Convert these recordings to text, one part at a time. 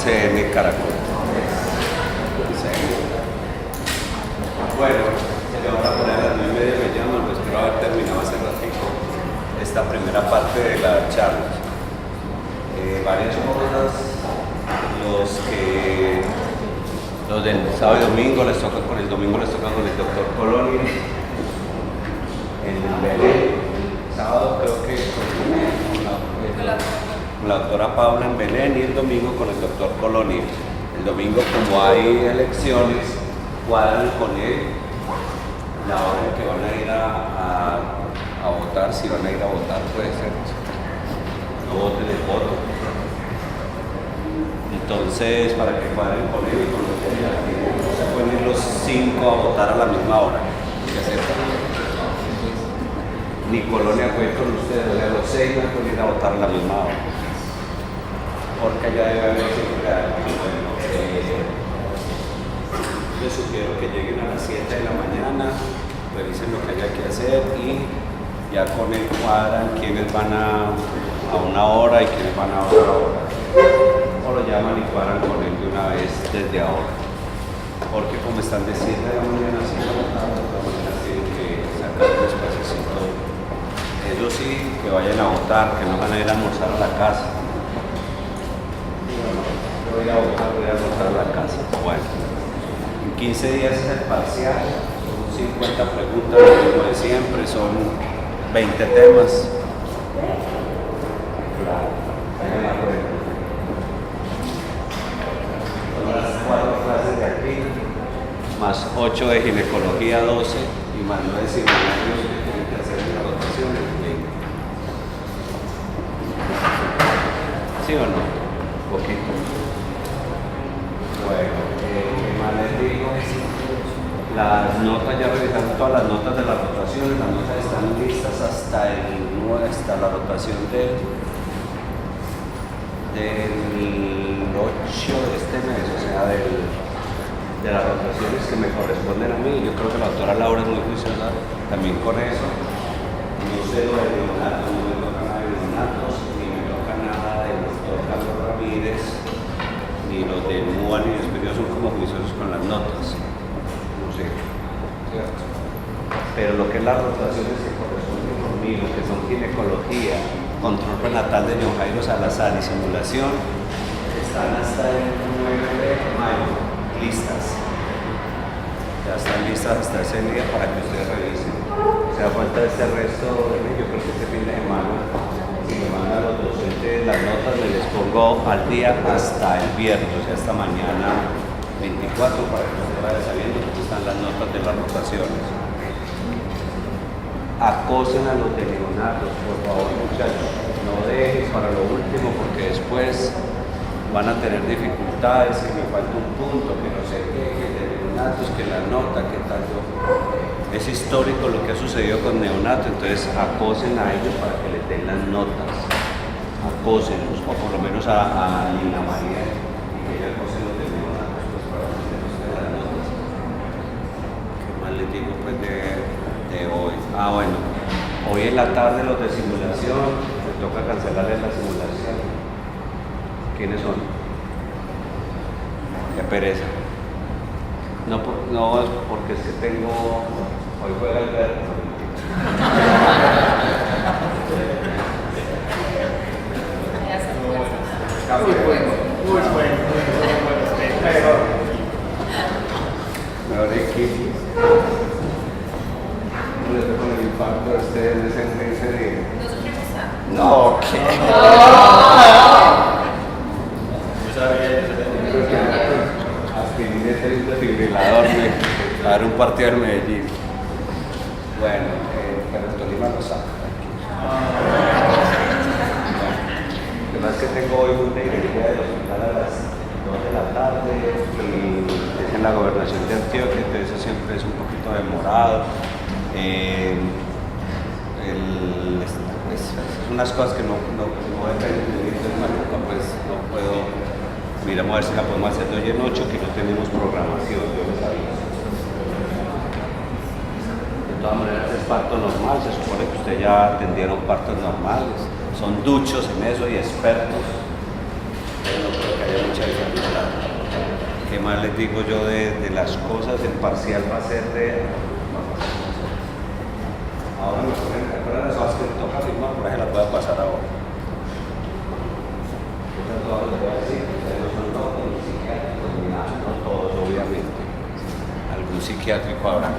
RCN Caracol. Sí. Bueno, ya vamos a poner a las 9:30, me llaman, pues espero haber terminado hace ratito esta primera parte de la charla. Varias cosas, los del sábado y domingo les toca con el domingo les toca con el doctor Coloni, el Belén, el sábado creo que con la doctora Paula en Belén y el domingo con el doctor Coloni. El domingo, como hay elecciones, cuadran con él la hora en que van a ir a votar. Si van a ir a votar, puede ser, no voten el voto. Entonces, para que cuadren con él y con los de no se pueden ir los 5 a votar a la misma hora. Ni Colonia puede ir con ustedes, o sea, los 6 no pueden ir a votar a la misma hora. Porque ya debe haber les sugiero que lleguen a las 7 de la mañana, revisen lo que haya que hacer y ya con él cuadran quiénes van a una hora y quiénes van a otra hora. O lo llaman y cuadran con él de una vez desde ahora. Porque como están de 7 de la mañana, de todas maneras tienen que sacar un espacecito. Ellos sí, que vayan a votar, que no van a ir a almorzar a la casa. Voy a votar a la casa. Bueno, en 15 días es el parcial, son 50 preguntas, lo mismo de siempre, son 20 temas. Son las 4 clases de aquí, más 8 de ginecología, 12, y más 9 seminarios que tienen que hacer en la rotación. ¿Sí o no? Poquito. Bueno, ¿qué más les digo? Las notas, ya revisaron todas las notas de las rotaciones, las notas están listas hasta la rotación del 8 de este mes, o sea, de las rotaciones que me corresponden a mí. Yo creo que la doctora Laura es muy juiciosa también con eso. No sé lo de neonatos, no me toca nada de neonatos, ni me toca nada del doctor Carlos Ramírez, ni los de MUA ni los periodos son como juiciosos con las notas. No sé, ¿cierto? Pero lo que es las rotaciones que corresponden conmigo, que son ginecología, control prenatal de John Jairo Salazar y simulación, están hasta el 9 de mayo listas. Ya están listas hasta ese día para que ustedes revisen. Se da cuenta de este resto, yo creo que este fin de semana, si me mandan los docentes las notas, me les pongo al día hasta el viernes, o sea, hasta mañana 24, para que ustedes vayan sabiendo cómo están las notas de las rotaciones. Acosen a los de neonatos, por favor, muchachos, no dejen para lo último, porque después van a tener dificultades, que me falta un punto, que no sé qué, que de neonatos, que la nota, que tanto. Es histórico lo que ha sucedido con neonato, entonces acosen a ellos para que les den las notas. Acósenlos, o por lo menos a Lina María, y que ella acose los de neonatos, pues para que les den las notas. ¿Qué más les digo pues de hoy? Ah, bueno, hoy en la tarde los de simulación, me toca cancelarles la simulación. ¿Quiénes son? Qué pereza. No, porque es que tengo... Hoy juega el perro. Muy bueno. Mejor equipo. ¿Cómo les fue con el impacto de ustedes ese día? No, ¿qué? Aspirina es el desfibrilador, a dar un partido en Medellín. Bueno, pero el Tolima lo saca. Además que tengo hoy una directiva del hospital a las 2 de la tarde y es en la gobernación de Antioquia, entonces eso siempre es un poquito demorado. Unas cosas que no dependen de mí, entonces nunca pues no puedo. Miramos a ver si la podemos hacer de hoy en 8, que no tenemos programación, yo les aviso. De todas maneras es parto normal, se supone que ustedes ya atendieron partos normales, son duchos en eso y expertos, pero no creo que haya mucha diferencia. ¿qué más les digo yo de las cosas? El parcial va a ser de... Ahora me ponen, ¿recuerdan las cosas que toca firmar? Por ahí las voy a pasar ahora. Estas todas les voy a decir, ustedes no son todos ni psiquiátricos ni nada, no todos obviamente. Algún psiquiátrico habrá.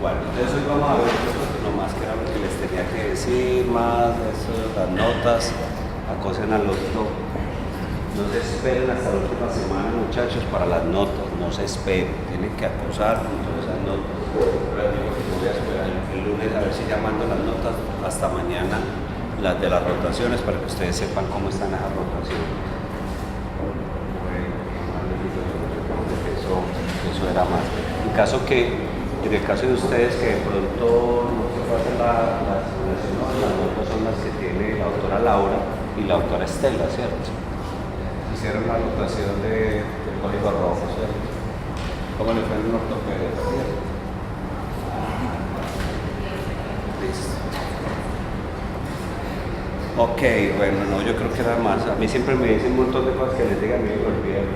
Bueno, entonces hoy vamos a ver esto nomás que era lo que les tenía que decir, más eso, las notas, acosen al otro. No se esperen hasta la última semana, muchachos, para las notas, no se esperen, tienen que acosar con todas esas notas. Pero digo que voy a esperar el lunes a ver si ya mando las notas hasta mañana, las de las rotaciones, para que ustedes sepan cómo están esas rotaciones. Eso era más. En el caso de ustedes que de pronto no se pasen las notas son las que tiene la doctora Laura y la doctora Estela, ¿cierto? Hicieron la rotación del código rojo, ¿cierto? ¿Cómo le fue en el ortopedia? Listo. Ok, bueno, no, yo creo que era más. A mí siempre me dicen un montón de cosas que les digan a mí me olvidan.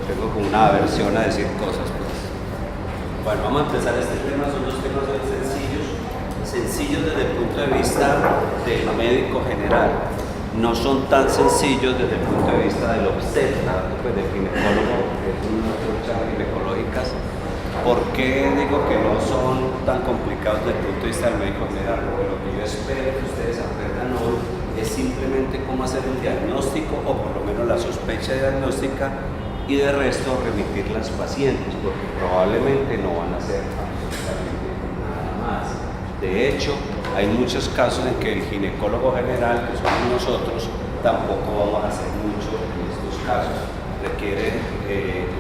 Tengo como una aversión a decir cosas, pues. Bueno, vamos a empezar este tema. Son dos temas muy sencillos desde el punto de vista del médico general. No son tan sencillos desde el punto de vista del obstetra, pues del ginecólogo, que es una charlas ginecológicas. ¿Por qué digo que no son tan complicados desde el punto de vista del médico general? Porque lo que yo espero que ustedes aprendan hoy es simplemente cómo hacer un diagnóstico o por lo menos la sospecha diagnóstica y de resto remitir las pacientes, porque probablemente no van a hacer absolutamente nada más. De hecho, hay muchos casos en que el ginecólogo general, que somos nosotros, tampoco vamos a hacer mucho en estos casos. Requieren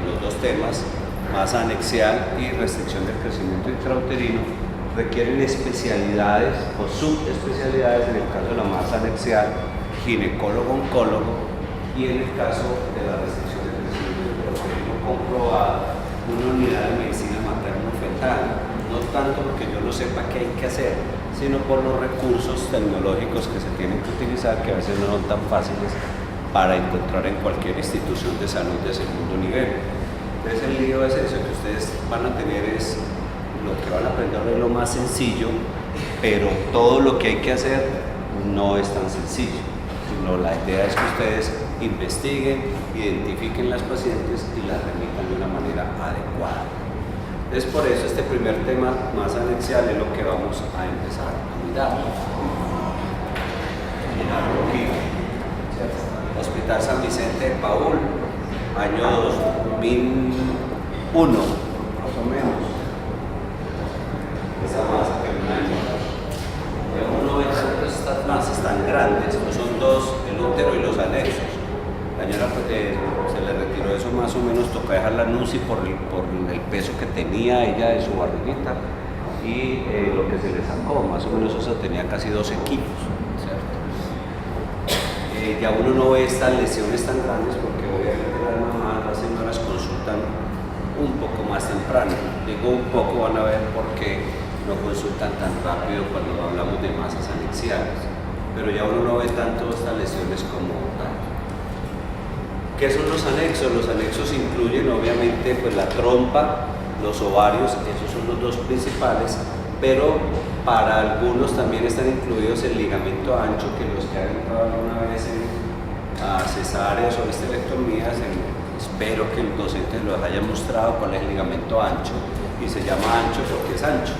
los dos temas, masa anexial y restricción del crecimiento intrauterino, requieren especialidades o subespecialidades, en el caso de la masa anexial, ginecólogo-oncólogo, y en el caso de la restricción del crecimiento intrauterino comprobada, una unidad de medicina materno-fetal. No tanto porque yo no sepa qué hay que hacer, sino por los recursos tecnológicos que se tienen que utilizar, que a veces no son tan fáciles para encontrar en cualquier institución de salud de segundo nivel. Entonces el lío es eso, que ustedes van a tener es, lo que van a aprender es lo más sencillo, pero todo lo que hay que hacer no es tan sencillo, sino la idea es que ustedes investiguen, identifiquen las pacientes y las remitan de una manera adecuada. Entonces por eso este primer tema más anexial es lo que vamos a empezar a mirar. Hospital San Vicente de Paúl, año 2001, más o menos. Esa masa que un año. Uno ve estas masas tan grandes, no son dos, el útero y los anexos. La señora se le retiró eso más o menos, toca dejar la NUCI por el peso que tenía ella de su barriguita y lo que se le sacó, más o menos eso tenía casi 12 kilos, ¿cierto? Ya uno no ve estas lesiones tan grandes porque obviamente las señoras consultan un poco más temprano. Digo un poco, van a ver por qué no consultan tan rápido cuando hablamos de masas anexiales, pero ya uno no ve tanto estas lesiones como tal. ¿Qué son los anexos? Los anexos incluyen obviamente pues, la trompa, los ovarios, esos son los dos principales, pero para algunos también están incluidos el ligamento ancho, que los que han entrado alguna vez en cesáreas o esterectomías, espero que el docente los haya mostrado cuál es el ligamento ancho, y se llama ancho porque es ancho.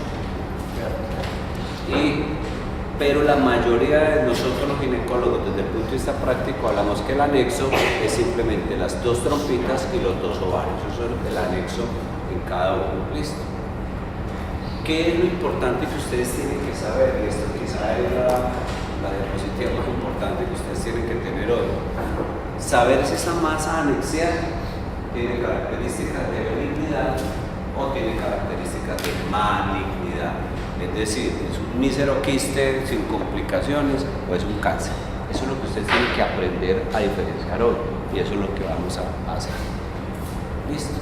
Pero la mayoría de nosotros los ginecólogos, desde el punto de vista práctico, hablamos que el anexo es simplemente las dos trompitas y los dos ovarios. Eso es el anexo en cada uno. Listo. ¿Qué es lo importante que ustedes tienen que saber? Y esto quizá es la diapositiva más importante que ustedes tienen que tener hoy. Saber si esa masa anexial tiene características de benignidad o tiene características de malignidad. Es decir, es un mísero quiste sin complicaciones o es un cáncer. Eso es lo que ustedes tienen que aprender a diferenciar hoy y eso es lo que vamos a hacer. ¿Listo?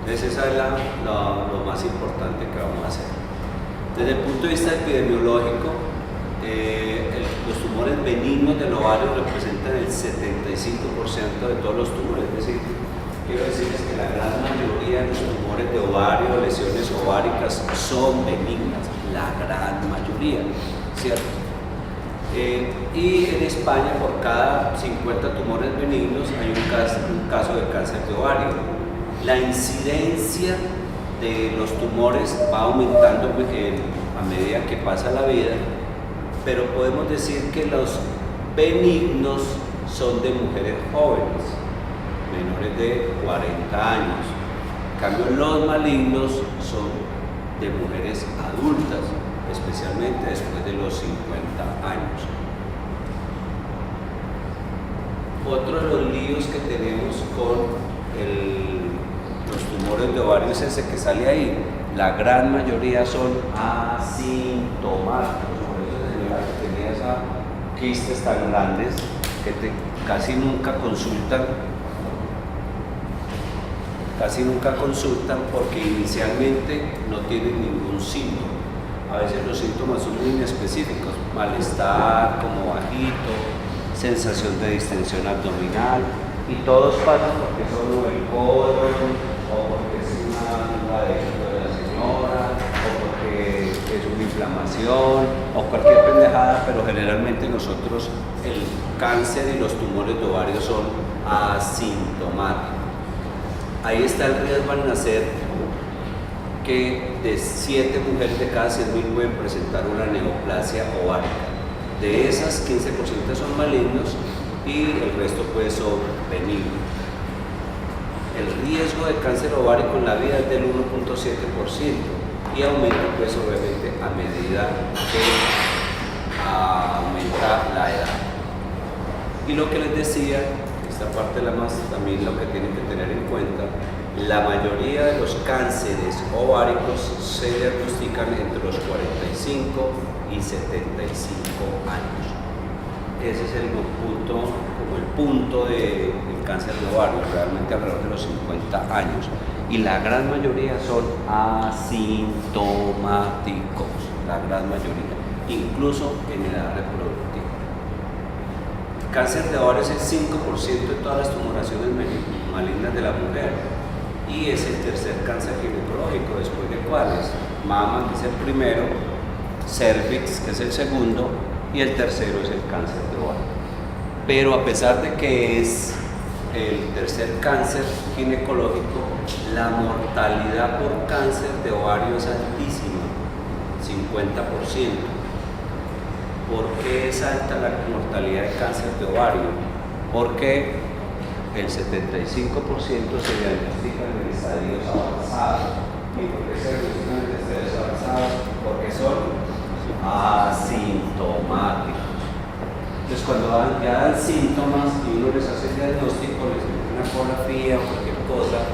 Entonces esa es lo más importante que vamos a hacer. Desde el punto de vista epidemiológico, los tumores benignos del ovario representan el 75% de todos los tumores, es decir, quiero decirles que la gran mayoría de los tumores de ovario, lesiones ováricas, son benignas, la gran mayoría, ¿cierto? Y en España, por cada 50 tumores benignos, hay un caso de cáncer de ovario. La incidencia de los tumores va aumentando a medida que pasa la vida, pero podemos decir que los benignos son de mujeres jóvenes, menores de 40 años. En cambio, los malignos son de mujeres adultas, especialmente después de los 50 años. Otro de los líos que tenemos con los tumores de ovario es ese que sale ahí. La gran mayoría son asintomáticos. Por eso la señora que tenía esas quistes tan grandes que casi nunca consultan porque inicialmente no tienen ningún síntoma. A veces los síntomas son muy inespecíficos, malestar, como bajito, sensación de distensión abdominal, y todos pasan porque son el colon, o porque es una duda de la señora, o porque es una inflamación, o cualquier pendejada, pero generalmente nosotros el cáncer y los tumores de ovario son asintomáticos. Ahí está el riesgo al nacer, que de 7 mujeres de cada 100.000 pueden presentar una neoplasia ovárica. De esas, 15% son malignos y el resto pues son benignos. El riesgo de cáncer ovárico en la vida es del 1.7% y aumenta pues obviamente a medida que aumenta la edad. Y lo que les decía, esta parte es la más también lo que tienen que tener en cuenta, la mayoría de los cánceres ováricos se diagnostican entre los 45 y 75 años. Ese es el punto del cáncer de ovario, realmente alrededor de los 50 años. Y la gran mayoría son asintomáticos, la gran mayoría, incluso en edad reproductiva. El cáncer de ovario es el 5% de todas las tumoraciones malignas de la mujer. Y es el tercer cáncer ginecológico, después de cuáles: mama, que es el primero, cervix, que es el segundo, y el tercero es el cáncer de ovario. Pero a pesar de que es el tercer cáncer ginecológico, la mortalidad por cáncer de ovario es altísima, 50%. ¿Por qué es alta la mortalidad de cáncer de ovario? Porque el 75% se diagnostican en estadios avanzados. ¿Y por qué se diagnostican en estadios avanzados? Porque son asintomáticos. Entonces, cuando ya dan síntomas y uno les hace el diagnóstico, les mete una ecografía o cualquier cosa,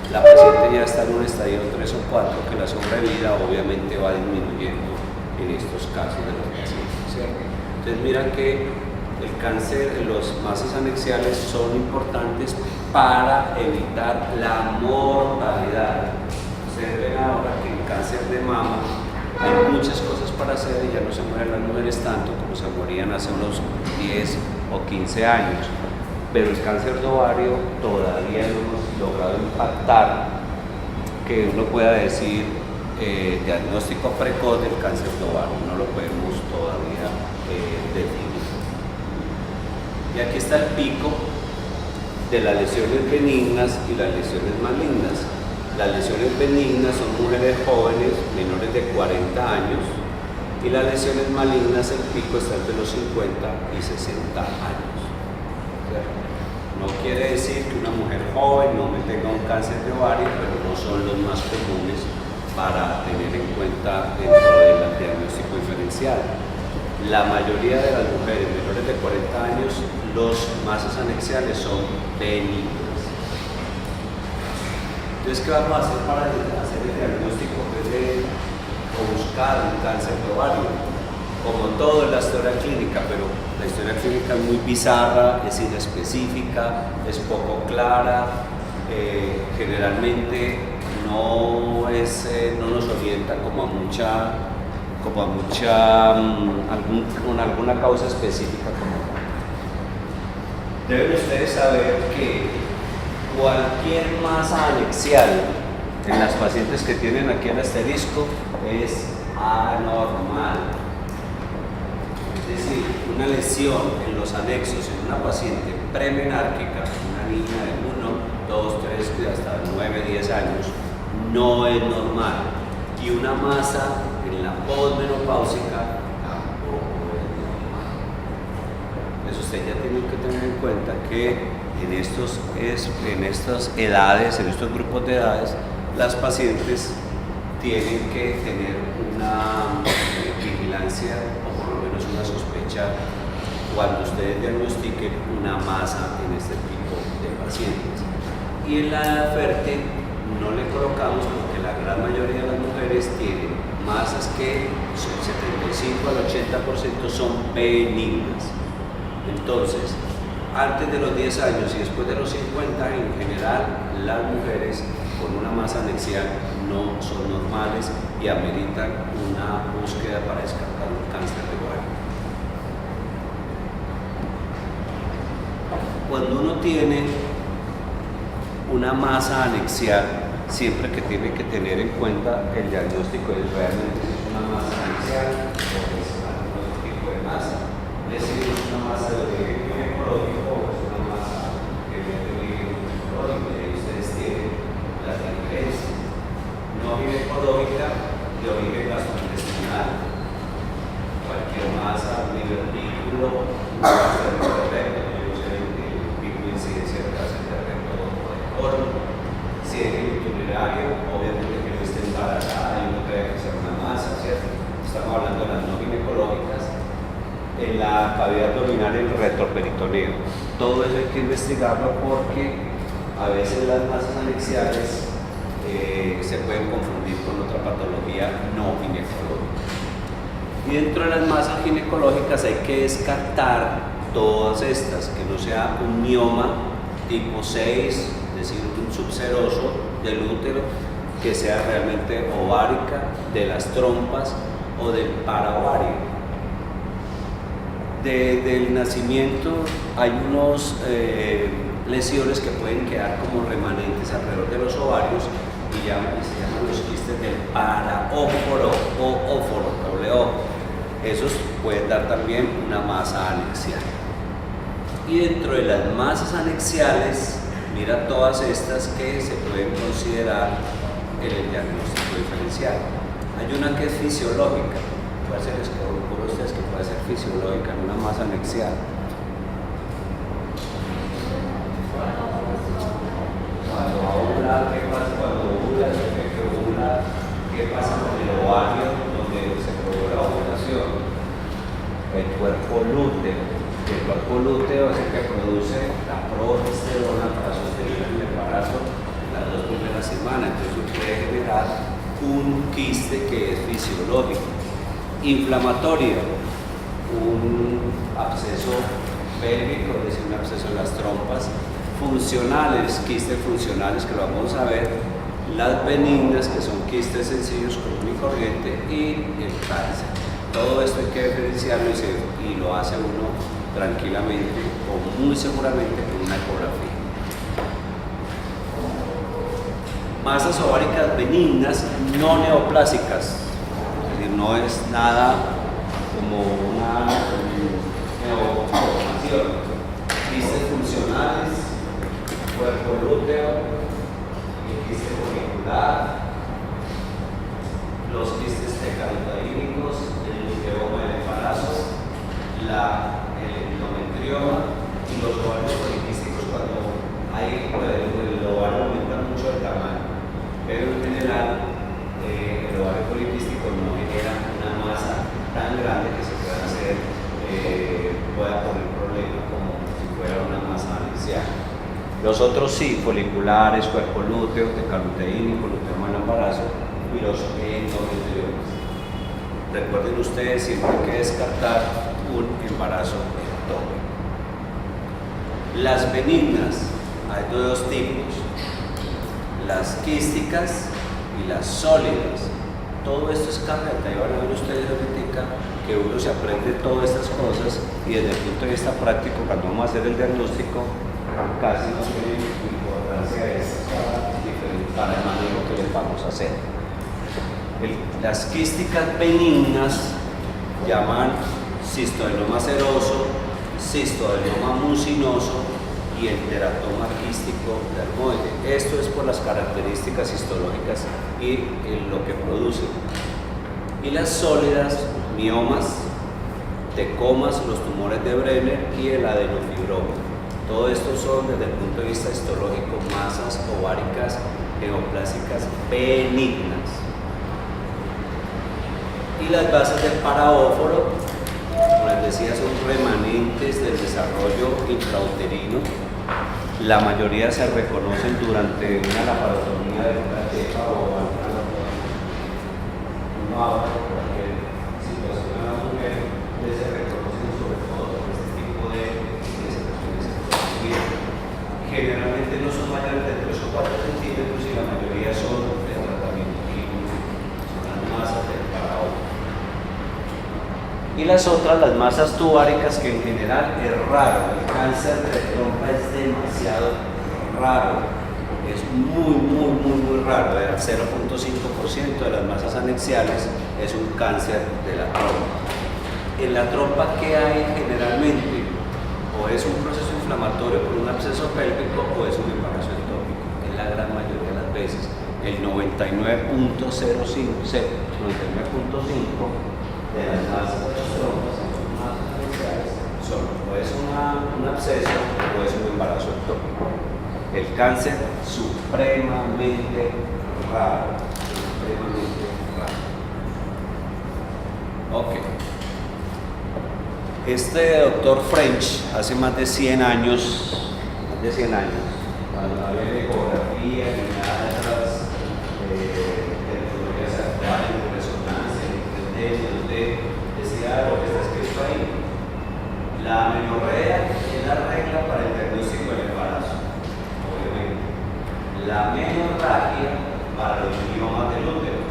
la paciente ya está en un estadio 3 o 4, que la sobrevida obviamente va disminuyendo en estos casos de los pacientes, ¿cierto? Entonces, mira que el cáncer, los masas anexiales son importantes para evitar la mortalidad. Ustedes ven ahora que en cáncer de mama hay muchas cosas para hacer y ya no se mueren las mujeres tanto como se morían hace unos 10 o 15 años. Pero el cáncer de ovario todavía no hemos logrado impactar que uno pueda decir diagnóstico precoz del cáncer de ovario, no lo podemos todavía definir. Y aquí está el pico de las lesiones benignas y las lesiones malignas. Las lesiones benignas son mujeres jóvenes, menores de 40 años, y las lesiones malignas, el pico está entre los 50 y 60 años. ¿Cierto? No quiere decir que una mujer joven no me tenga un cáncer de ovario, pero no son los más comunes para tener en cuenta dentro del diagnóstico diferencial. La mayoría de las mujeres menores de 40 años, los masas anexiales son benignas. Entonces, ¿qué vamos a hacer para hacer el diagnóstico o buscar un cáncer de ovario? Como todo en la historia clínica, pero la historia clínica es muy bizarra, es inespecífica, es poco clara, generalmente no nos orienta con alguna causa específica como tal. Deben ustedes saber que Cualquier masa anexial en las pacientes que tienen aquí el asterisco es anormal. Es decir, una lesión en los anexos en una paciente premenárquica, una niña de 1, 2, 3, hasta 9, 10 años, no es normal. Y una masa en la posmenopáusica tampoco es normal. Eso usted ya tiene que tener en cuenta que en estas edades, en estos grupos de edades, las pacientes tienen que tener una vigilancia o por lo menos una sospecha cuando ustedes diagnostiquen una masa en este tipo de pacientes. Y en la edad fértil no le colocamos porque la gran mayoría de las mujeres tienen masas que son 75 al 80% son benignas. Entonces, antes de los 10 años y después de los 50, en general, las mujeres con una masa anexial no son normales y ameritan una búsqueda para descartar un cáncer de ovario. Cuando uno tiene una masa anexial, siempre que tiene que tener en cuenta el diagnóstico es realmente si es una masa anexial o es otro tipo de masa. Es decir, es una masa de origen ginecológico o es una masa que viene de origen ginecológico, y ahí ustedes tienen la diferencia. No ginecológica, de origen gastrointestinal. Cualquier masa, un divertículo, un cáncer de recto, yo sé el pico de incidencia de cáncer de recto o de colon. Si es geniturario, obviamente que no esté embarazada y no cree que sea una masa, ¿cierto? Estamos hablando de las no ginecológicas. En la cavidad abdominal, el retroperitoneo. Todo eso hay que investigarlo porque a veces las masas anexiales se pueden confundir con otra patología no ginecológica. Y dentro de las masas ginecológicas hay que descartar todas estas, que no sea un mioma tipo 6, es decir, un subseroso del útero, que sea realmente ovárica, de las trompas o del paraovario. Del nacimiento hay unos lesiones que pueden quedar como remanentes alrededor de los ovarios y se llaman los quistes del paraóforo o óforo, doble O. Esos pueden dar también una masa anexial. Y dentro de las masas anexiales, mira todas estas que se pueden considerar en el diagnóstico diferencial. Hay una que es fisiológica. Puede ser, por ustedes que puede ser fisiológica en una masa anexial. Cuando ovula, ¿qué pasa cuando ovula? ¿Qué pasa con el ovario donde se produce la ovulación? El cuerpo lúteo. El cuerpo lúteo es el que produce la progesterona para sostener el embarazo las 2 primeras semanas. Entonces puede generar un quiste que es fisiológico. Inflamatorio, un absceso pélvico, es decir, un absceso en las trompas. Funcionales, quistes funcionales que lo vamos a ver. Las benignas, que son quistes sencillos común y corriente, y el cáncer. Todo esto hay que diferenciarlo y lo hace uno tranquilamente o muy seguramente con una ecografía. Masas ováricas benignas no neoplásicas. No es nada como una neoformación. Quistes funcionales, cuerpo lúteo, el quiste folicular, los quistes tecarotaínicos, el luteoma del embarazo, el endometrioma y los ovarios poliquísticos cuando el ovario aumenta mucho de tamaño. Pero en general, el ovario poliquístico no genera una masa tan grande que se pueda poner problema como si fuera una masa anexial. Los otros sí, foliculares, cuerpo lúteo, tecaroteínico, luteoma del embarazo y los endometriomas. Recuerden ustedes, siempre hay que descartar un embarazo ectópico. Las benignas, hay de 2 tipos, las quísticas y las sólidas. Todo esto es carreta, y van a ver ustedes ahorita que uno se aprende todas estas cosas y desde el punto de vista práctico, cuando vamos a hacer el diagnóstico, casi no tiene importancia Las quísticas benignas llaman cistoadenoma seroso, cistoadenoma mucinoso y el teratoma quístico dermoide. Esto es por las características histológicas y lo que producen. Y las sólidas, miomas, tecomas, los tumores de Brenner y el adenofibroma. Todo esto son, desde el punto de vista histológico, masas ováricas neoplásicas benignas. Y las bases del paraóforo, como les decía, son remanentes del desarrollo intrauterino. La mayoría se reconocen durante una laparotomía de una ceja o alguna cualquier situación de la mujer, se reconocen sobre todo por este tipo de situaciones. Generalmente no son mayores de 3 o 4 centímetros y la mayoría son de tratamiento químico, son las masas del paraóforo. Y las otras, las masas tubáricas, que en general es raro. El cáncer de trompa es demasiado raro, es muy raro. El 0.5% de las masas anexiales es un cáncer de la trompa. En la trompa, ¿qué hay generalmente? O es un proceso inflamatorio por un absceso pélvico o es un embarazo ectópico. En la gran mayoría de las veces, el 99.05 de las masas de las trompas, masas anexiales, son o es un absceso o es un embarazo ectópico. El cáncer supremamente raro. Ok. Este doctor French, hace más de 100 años, cuando no había ecografía ni nada de esas tecnologías actuales de resonancia, decía lo que está escrito ahí. La amenorrea es la regla para el diagnóstico del embarazo, obviamente. La menorragia para los miomas del útero.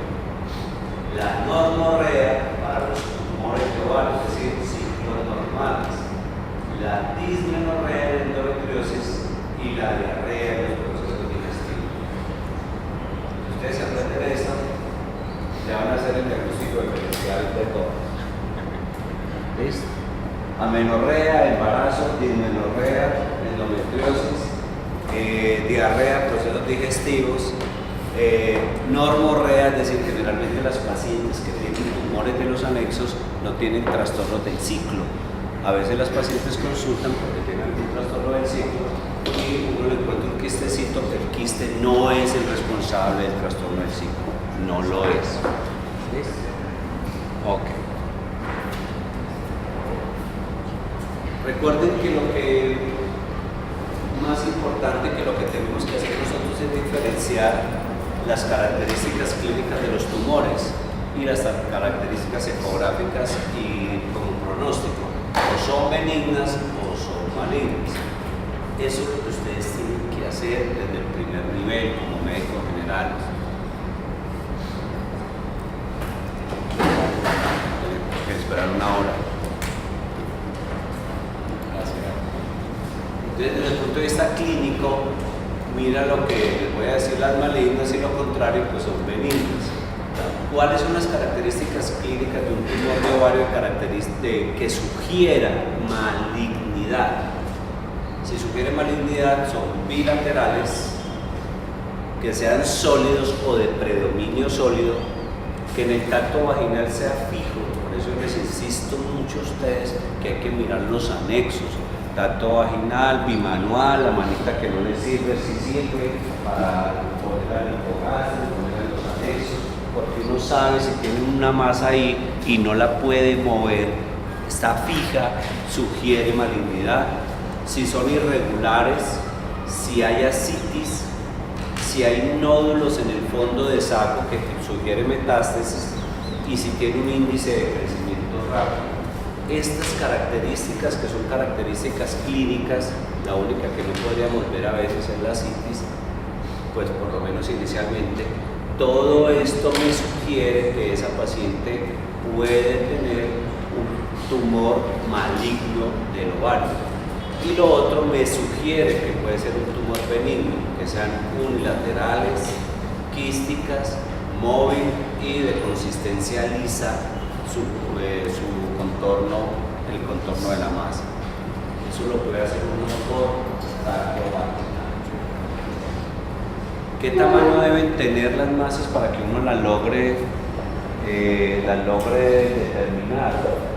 La normorrea para los tumores de ovario, es decir, ciclos normales. La dismenorrea de endometriosis y la diarrea de los procesos digestivos. Ustedes se aprenden esto, ya van a hacer el diagnóstico diferencial de todo. ¿Listo? Amenorrea, embarazo, dismenorrea, endometriosis, diarrea, procesos digestivos, normorrea, es decir, generalmente las pacientes que tienen tumores de los anexos no tienen trastornos del ciclo. A veces las pacientes consultan porque tienen algún trastorno del ciclo y uno le encuentra un quistecito, que el quiste no es el responsable del trastorno del ciclo, no lo es. ¿Listo? Ok. Recuerden que lo que más importante que lo que tenemos que hacer nosotros es diferenciar las características clínicas de los tumores y las características ecográficas y como pronóstico. O son benignas o son malignas. Eso es lo que ustedes tienen que hacer desde el primer nivel como médicos generales. Hay que esperar una hora. Entonces, desde el punto de vista clínico, mira lo que les voy a decir, las malignas, y lo contrario, pues son benignas. ¿Cuáles son las características clínicas de un tumor de ovario que sugiera malignidad? Si sugiere malignidad, son bilaterales, que sean sólidos o de predominio sólido, que en el tacto vaginal sea fijo. Por eso les insisto mucho a ustedes que hay que mirar los anexos. Tacto vaginal, bimanual, la manita que no le sirve, sí sirve para poner el hipogástrico, poner los anexos, porque uno sabe si tiene una masa ahí y no la puede mover, está fija, sugiere malignidad. Si son irregulares, si hay ascitis, si hay nódulos en el fondo de saco que sugiere metástasis y si tiene un índice de crecimiento rápido. Estas características, que son características clínicas, la única que no podríamos ver a veces es la ascitis, pues por lo menos inicialmente, todo esto me sugiere que esa paciente puede tener un tumor maligno del ovario. Y lo otro me sugiere que puede ser un tumor benigno, que sean unilaterales, quísticas, móvil y de consistencia lisa su contorno, el contorno de la masa. Eso lo puede hacer uno por tacto vaginal. ¿Qué tamaño deben tener las masas para que uno las logre determinar?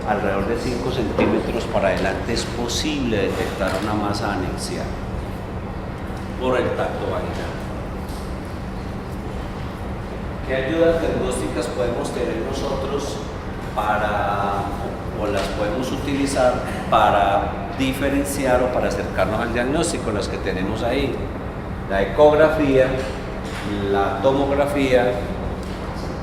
Alrededor de 5 centímetros para adelante es posible detectar una masa anexial por el tacto vaginal. ¿Qué ayudas diagnósticas podemos tener nosotros o las podemos utilizar para diferenciar o para acercarnos al diagnóstico? Las que tenemos ahí: la ecografía, la tomografía,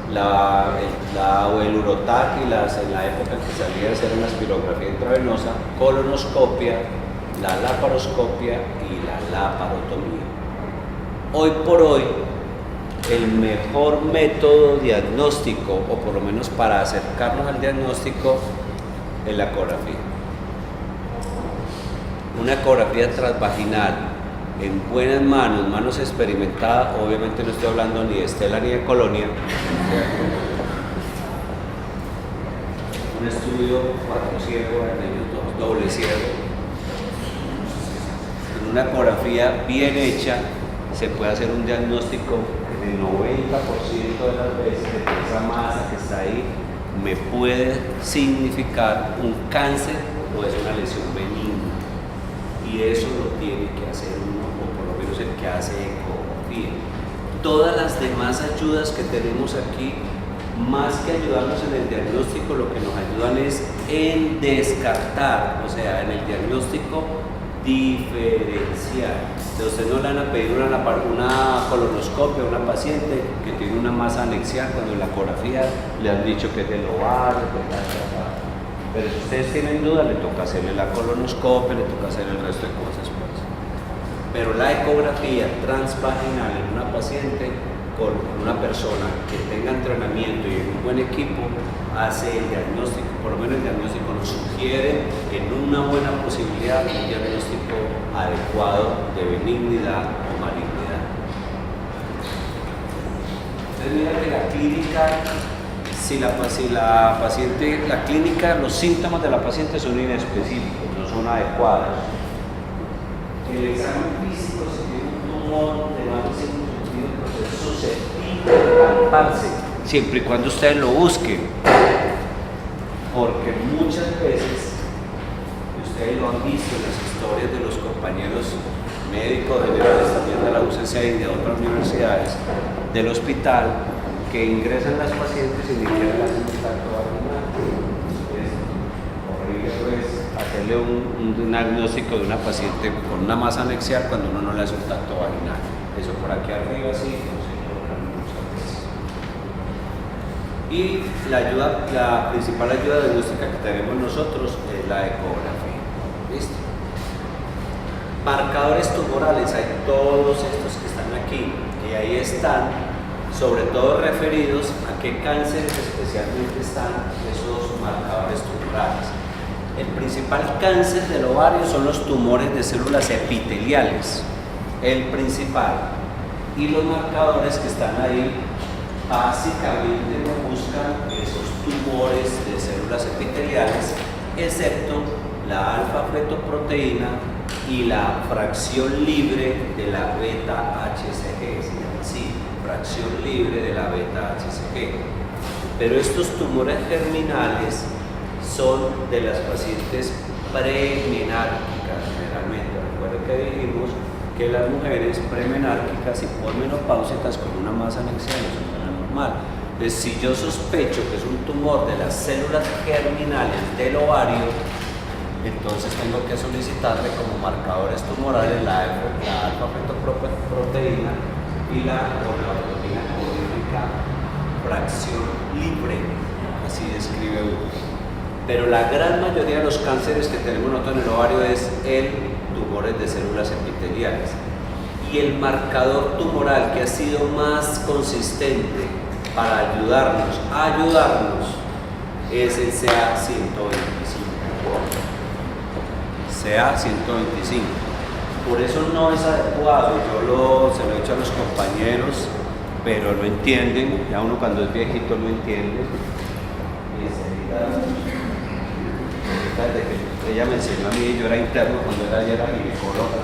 el urotac y en la época que salía de hacer una espirografía intravenosa, colonoscopia, la laparoscopia y la laparotomía. Hoy por hoy, el mejor método diagnóstico, o por lo menos para acercarnos al diagnóstico, es la ecografía. Una ecografía transvaginal en buenas manos experimentadas. Obviamente no estoy hablando ni de Estela ni de Colonia. Un estudio 4 ciego, en ellos 2 doble ciego. En una ecografía bien hecha se puede hacer un diagnóstico que el 90% de las veces de que esa masa que está ahí me puede significar un cáncer o es una lesión benigna. Y eso lo tiene que hacer uno, o por lo menos el que hace ecografía. Todas las demás ayudas que tenemos aquí, más que ayudarnos en el diagnóstico, lo que nos ayudan es en descartar, o sea, en el diagnóstico diferenciar. Entonces no le van a pedir una colonoscopia a una paciente que tiene una masa anexial cuando en la ecografía le han dicho que es del ovario, pero si ustedes tienen duda, le toca hacerle la colonoscopia, le toca hacer el resto de cosas, pues. Pero la ecografía transvaginal en una paciente con una persona que tenga entrenamiento y un buen equipo hace el diagnóstico, por lo menos el diagnóstico nos sugiere en una buena posibilidad un diagnóstico adecuado de benignidad o malignidad. Entonces mira que la clínica, la clínica, los síntomas de la paciente son inespecíficos, no son adecuados. El examen físico, si tiene un tumor de más de 5 centímetros, es susceptible de palparse, siempre y cuando ustedes lo busquen, porque muchas veces, ustedes lo han visto en las historias de los compañeros médicos generales también de la UCC y de otras universidades del hospital, que ingresan las pacientes y ni siquiera le hacen un tacto vaginal. Es horrible, pues, hacerle un diagnóstico de una paciente con una masa anexial cuando uno no le hace un tacto vaginal. Eso por aquí arriba sí, no se tocan muchas veces. Y la principal ayuda diagnóstica que tenemos nosotros es la ecografía. ¿Listo? Marcadores tumorales, hay todos estos que están aquí, y ahí están, sobre todo referidos a qué cánceres especialmente están esos marcadores tumorales. El principal cáncer del ovario son los tumores de células epiteliales, el principal. Y los marcadores que están ahí básicamente buscan esos tumores de células epiteliales, excepto la alfa-fetoproteína y la fracción libre de la beta-HCG, se llama así, fracción libre de la beta-HCG. Pero estos tumores germinales son de las pacientes premenárquicas generalmente. Recuerden que dijimos que las mujeres premenárquicas y posmenopáusicas con una masa anexial no son tan normal. Entonces, si yo sospecho que es un tumor de las células germinales del ovario, entonces tengo que solicitarle como marcadores tumorales la alfa-fetoproteína y la proteína codínica fracción libre, así describe uno. Pero la gran mayoría de los cánceres que tenemos nosotros en el ovario es el tumores de células epiteliales. Y el marcador tumoral que ha sido más consistente para ayudarnos es el CA125. CA125. Por eso no es adecuado, se lo he dicho a los compañeros pero no entienden, ya uno cuando es viejito no entiende. Y desde que ella me enseñó a mí, yo era interno cuando ella era ginecóloga,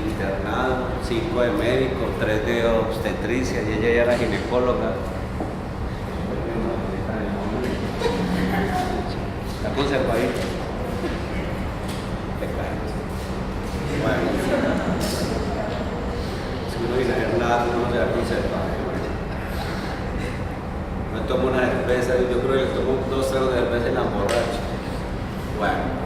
internado, 5 de médico, 3 de obstetricia, y ella ya era ginecóloga. La conservadita. Bueno, si uno viene a ver nada, uno se va a conservar. Me tomo una cerveza, yo creo que le tomo 2 tragos de cerveza y la emborracho. Bueno.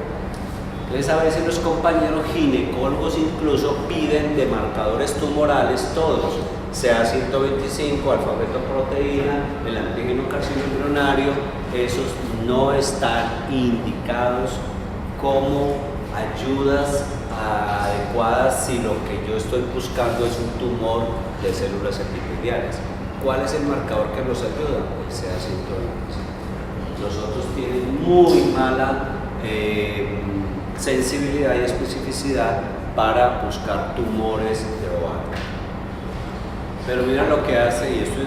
Entonces a veces los compañeros ginecólogos incluso piden de marcadores tumorales todos, sea 125, alfa-fetoproteína, el antígeno carcinoembrionario, esos no están indicados como ayudas adecuadas si lo que yo estoy buscando es un tumor de células epiteliales. ¿Cuál es el marcador que nos ayuda? El CA125. Los otros tienen muy mala sensibilidad y especificidad para buscar tumores de ovario. Pero mira lo que hace, y esto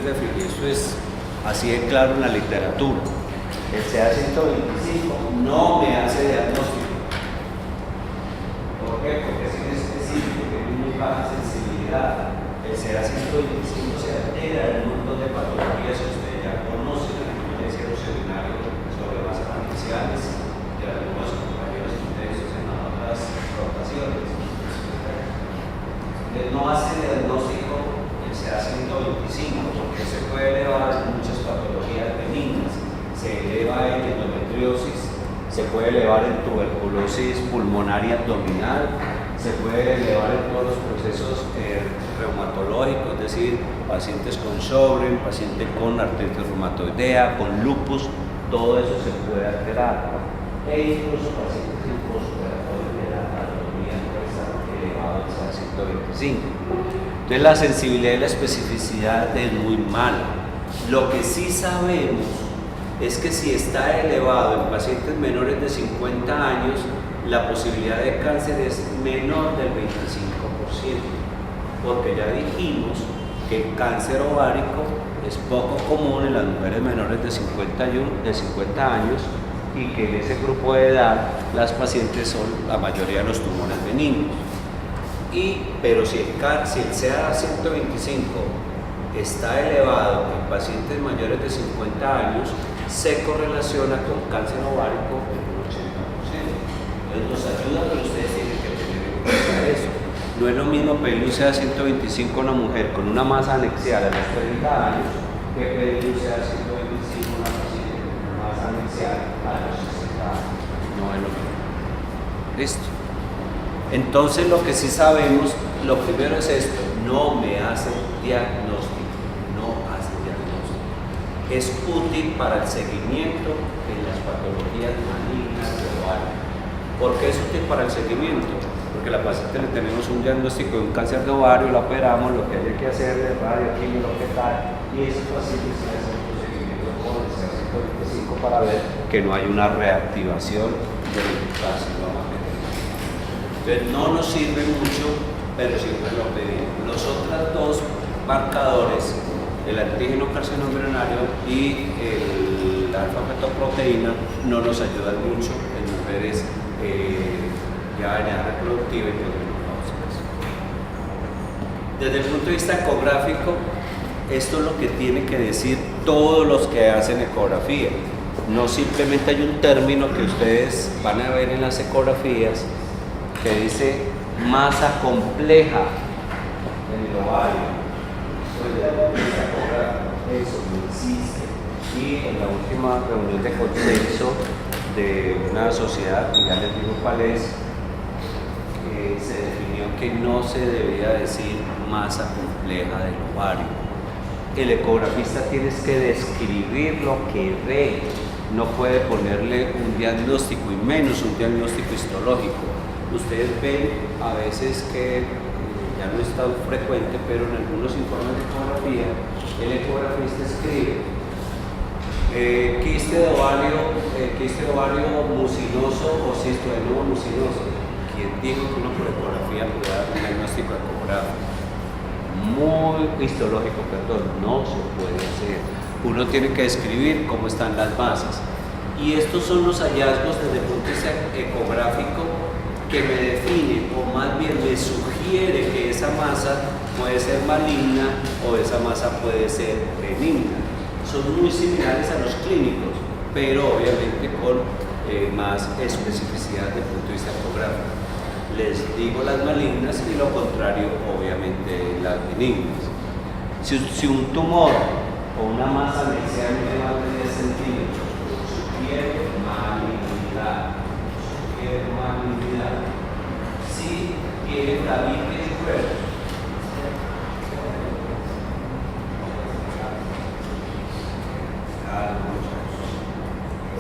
es así de claro en la literatura. El CA125 no me hace diagnóstico. ¿Por qué? Porque es inespecífico, tiene muy baja sensibilidad. El CA125 se altera en un montón de patologías que ustedes ya conocen, la emergencia erosional sobre masas iniciales, de algunos compañeros intensos en otras rotaciones. No hace diagnóstico el CA125 porque se puede elevar en muchas patologías benignas. Se eleva en endometriosis, se puede elevar en tuberculosis pulmonar y abdominal, se puede elevar en todos los procesos reumatológicos, es decir, pacientes con Sjögren, pacientes con artritis reumatoidea, con lupus, todo eso se puede alterar. E incluso pacientes en postoperatorio de la anatomía elevado al CA125. Entonces la sensibilidad y la especificidad es muy mala. Lo que sí sabemos es que si está elevado en pacientes menores de 50 años, la posibilidad de cáncer es menor del 25%, porque ya dijimos que el cáncer ovárico es poco común en las mujeres menores de 50 años y que en ese grupo de edad las pacientes son la mayoría de los tumores benignos. Pero si el CA125 está elevado en pacientes mayores de 50 años, se correlaciona con cáncer ovárico en un 80%. Entonces nos ayuda, pero ustedes tienen que tener en cuenta eso. No es lo mismo pedirle un CA125 a una mujer con una masa anexial a los 30 años que pedirle un CA125 a una paciente con una masa anexial a los 60 años. No es lo mismo. Listo. Entonces lo que sí sabemos, lo primero es esto, no me hace diagnóstico. Es útil para el seguimiento en las patologías malignas de ovario. ¿Por qué es útil para el seguimiento? Porque a la paciente le tenemos un diagnóstico de un cáncer de ovario, la operamos, lo que haya que hacer de radio, quimio, lo que tal, y ese paciente se hace un seguimiento con el CA125 para ver que no hay una reactivación del carcinoma que tenemos. Entonces no nos sirve mucho, pero siempre lo pedimos. Los otros dos marcadores, el antígeno carcinoembrionario y el alfa-fetoproteína, no nos ayudan mucho en mujeres ya en edad reproductiva y menopáusicas. Desde el punto de vista ecográfico, esto es lo que tienen que decir todos los que hacen ecografía. No simplemente hay un término que ustedes van a ver en las ecografías que dice masa compleja en el ovario. Eso no existe. Y en la última reunión de consenso de una sociedad, que ya les digo cuál es, se definió que no se debía decir masa compleja del ovario. El ecografista tiene que describir lo que ve, no puede ponerle un diagnóstico y menos un diagnóstico histológico. Ustedes ven a veces que ya no es tan frecuente, pero en algunos informes de ecografía, el ecografista escribe quiste de ovario mucinoso o cistoadenoma mucinoso. ¿Quién dijo que uno por ecografía puede dar un diagnóstico ecográfico? muy histológico, perdón, no se puede hacer. Uno tiene que describir cómo están las masas. Y estos son los hallazgos desde el punto de vista ecográfico que me definen, o más bien me sugiere que esa masa puede ser maligna o esa masa puede ser benigna. Son muy similares a los clínicos, pero obviamente con más especificidad desde el punto de vista ecográfico. Les digo las malignas y lo contrario, obviamente, las benignas. Si un tumor o una masa anexial de más de 10 centímetros sugiere malignidad, si tiene tabiques gruesos,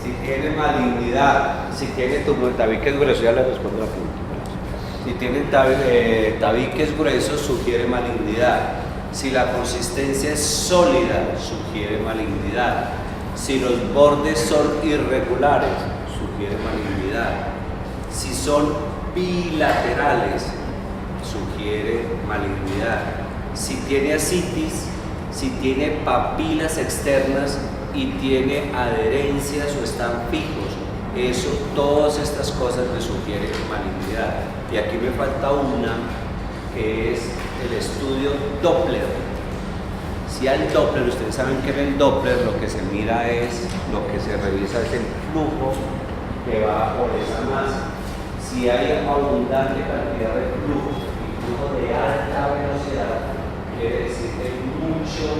si tiene malignidad, si tiene tumor, tabiques gruesos, ya le respondo a la pregunta. Si tiene tabiques gruesos, sugiere malignidad. Si la consistencia es sólida, sugiere malignidad. Si los bordes son irregulares, sugiere malignidad. Si son bilaterales, sugiere malignidad. Si tiene ascitis, si tiene papilas externas y tiene adherencias o están fijos, todas estas cosas me sugieren malignidad. Y aquí me falta una, que es el estudio Doppler. Si al Doppler, ustedes saben que en el Doppler lo que se mira es, lo que se revisa es el flujo que va por esa masa. Si hay abundante cantidad de flujo y flujo de alta velocidad, quiere decir que hay muchos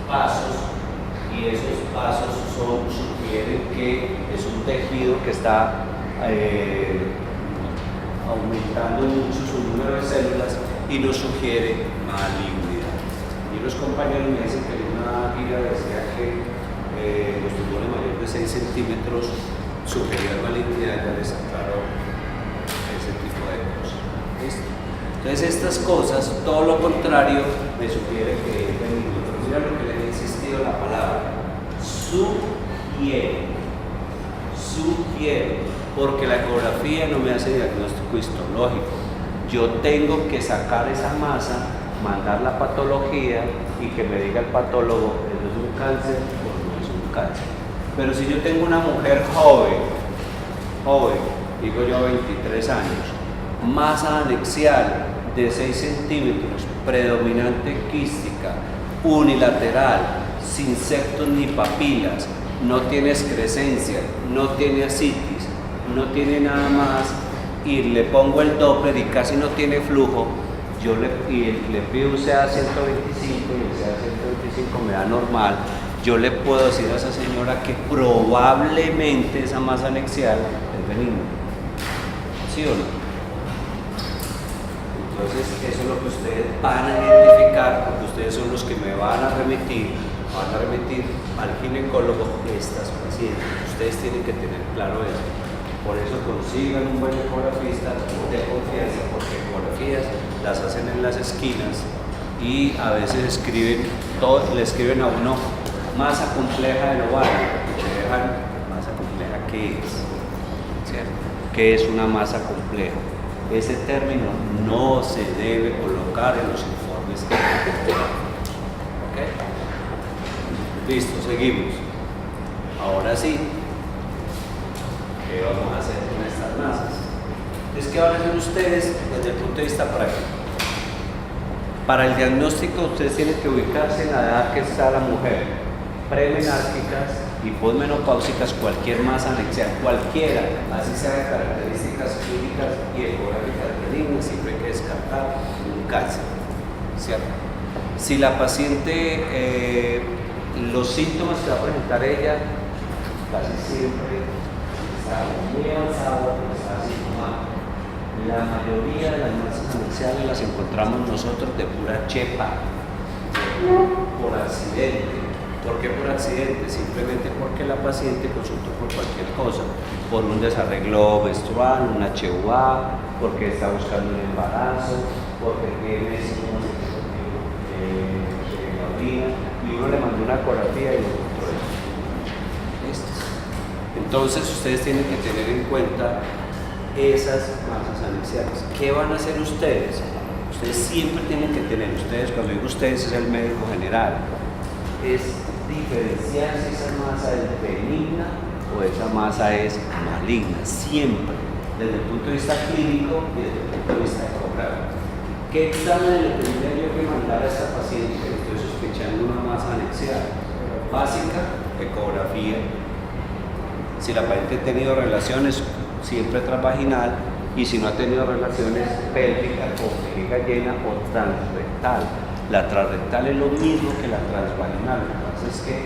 pasos, y esos pasos sugieren que es un tejido que está aumentando mucho su número de células y nos sugiere malignidad. Y los compañeros me dicen que en una guía decía que los tumores mayores de 6 centímetros sugerían malignidad, ya les aclaro ese tipo de cosas. ¿Listo? Entonces estas cosas, todo lo contrario, me sugiere que es benigno. Pero mira lo que les he insistido la palabra, sugiere, porque la ecografía no me hace diagnóstico histológico. Yo tengo que sacar esa masa, mandar la patología y que me diga el patólogo, ¿eso es un cáncer o no es un cáncer? Pero si yo tengo una mujer joven, digo yo 23 años, masa anexial de 6 centímetros, predominante quística, unilateral, sin septos ni papilas, no tiene excrescencia, no tiene ascitis, no tiene nada más, y le pongo el Doppler y casi no tiene flujo, le pido un CA 125 y el CA 125 me da normal, yo le puedo decir a esa señora que probablemente esa masa anexial es benigna. ¿Sí o no? Entonces eso es lo que ustedes van a identificar, porque ustedes son los que me van a remitir al ginecólogo estas pacientes. Ustedes tienen que tener claro eso. Por eso consigan un buen ecografista de confianza, porque ecografías las hacen en las esquinas y a veces le escriben a uno masa compleja del ovario, y le dejan masa compleja. ¿Qué es? ¿Cierto? ¿Qué es una masa compleja? Ese término no se debe colocar en los informes que ¿ok? Listo, seguimos. Ahora sí, ¿qué vamos a hacer con estas masas? Entonces, ¿qué van a hacer ustedes desde el punto de vista práctico? Para el diagnóstico, ustedes tienen que ubicarse en la edad que está la mujer. Premenárquicas y posmenopáusicas, cualquier masa anexial, cualquiera, así sea de características clínicas y ecográficas benignas, siempre hay que descartar un cáncer, ¿cierto? Si la paciente, los síntomas que va a presentar ella, casi siempre está muy avanzado, está asintomático. La mayoría de las masas anexiales las encontramos nosotros de pura chepa, por accidente. ¿Por qué por accidente? Simplemente porque la paciente consultó por cualquier cosa, por un desarreglo menstrual, un HUA, porque está buscando un embarazo, porque tiene signos de orina, y uno le mandó una ecografía y lo encontró eso. Entonces ustedes tienen que tener en cuenta esas masas anexiales. ¿Qué van a hacer ustedes? Ustedes siempre tienen que tener, ustedes, cuando digo ustedes es el médico general, es diferenciar si esa masa es benigna o esa masa es maligna, siempre, desde el punto de vista clínico y desde el punto de vista ecográfico. ¿Qué examen le tendría yo que mandar a esta paciente que estoy sospechando una masa anexial? Básica, ecografía. Si la paciente ha tenido relaciones, siempre transvaginal, y si no ha tenido relaciones pélvicas o vejiga llena o transrectal. La transrectal es lo mismo que la transvaginal, lo que pasa es que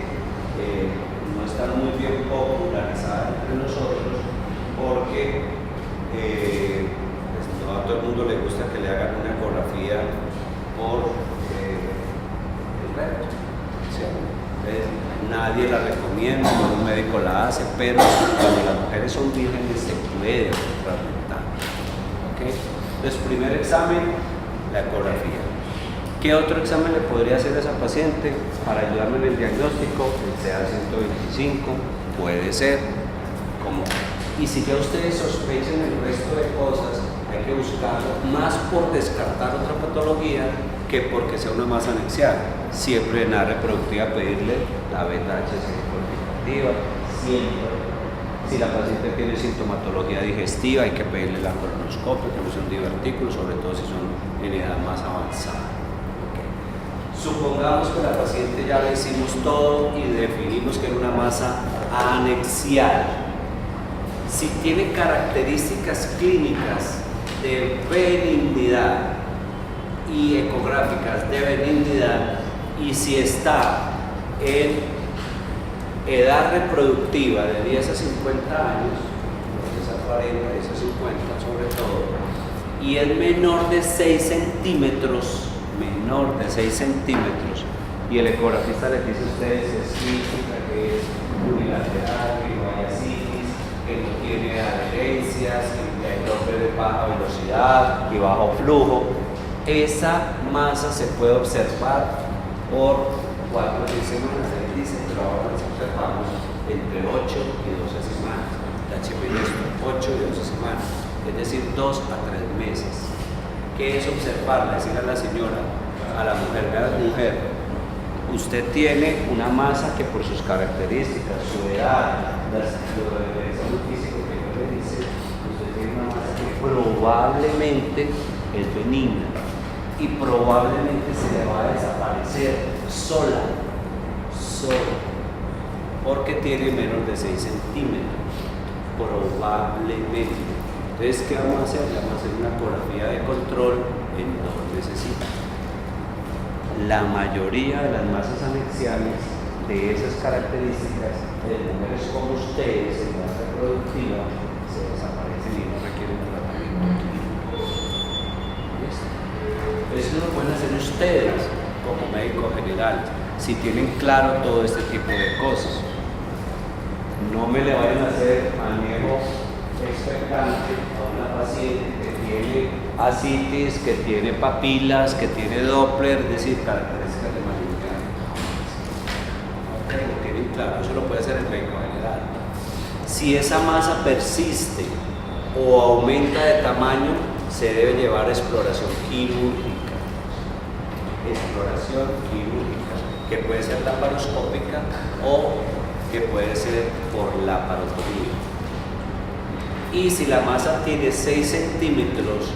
no está muy bien popularizada entre nosotros porque pues no a todo el mundo le gusta que le hagan una ecografía por el recto. Nadie la recomienda, ningún médico la hace, pero cuando las mujeres son vírgenes se puede transrectal. ¿Okay? Entonces, primer examen, la ecografía. ¿Qué otro examen le podría hacer a esa paciente para ayudarme en el diagnóstico? El CA-125 puede ser. Como, y si ya ustedes sospechan el resto de cosas, hay que buscarlo más por descartar otra patología que porque sea una masa anexial. Siempre en la reproductiva pedirle la beta-HCG quantitativa, siempre. Si la paciente tiene sintomatología digestiva, hay que pedirle la colonoscopia, que no son divertículos, sobre todo si son en edad más avanzada. Okay. Supongamos que la paciente ya le hicimos todo y definimos que es una masa anexial. Si tiene características clínicas de benignidad y ecográficas de benignidad, y si está en edad reproductiva de 10 a 50 años, 10 a 40, 10 a 50 sobre todo, y es menor de 6 centímetros, y el ecografista les dice a ustedes es cíclica, que es unilateral, que no hay asitis, que no tiene adherencias, que hay doble de baja velocidad y bajo flujo, esa masa se puede observar por 4 o 6 semanas, él dice, pero ahora las observamos entre 8 y 12 semanas. La HPV es 8 y 12 semanas, es decir, 2 a 3 meses. ¿Qué es observar? Decirle a la señora, a la mujer, a la mujer, usted tiene una masa que por sus características, su edad, lo de salud físico que yo le dice, usted tiene una masa que probablemente es benigna y probablemente se le va a desaparecer sola, porque tiene menos de 6 centímetros, probablemente. Entonces, ¿qué vamos a hacer? Vamos a hacer una ecografía de control en 2 necesitas. La mayoría de las masas anexiales de esas características de mujeres como ustedes en edad reproductiva se desaparecen y no requieren tratamiento. Eso lo pueden hacer ustedes como médico general, si tienen claro todo este tipo de cosas. No me le vayan a hacer manejo expectante a una paciente que tiene asitis, que tiene papilas, que tiene Doppler, es decir, características de malignidad. Lo tienen claro, eso lo puede hacer el médico general. Si esa masa persiste o aumenta de tamaño, se debe llevar a exploración quirúrgica. Que puede ser laparoscópica o que puede ser por laparotomía. Y si la masa tiene 6 centímetros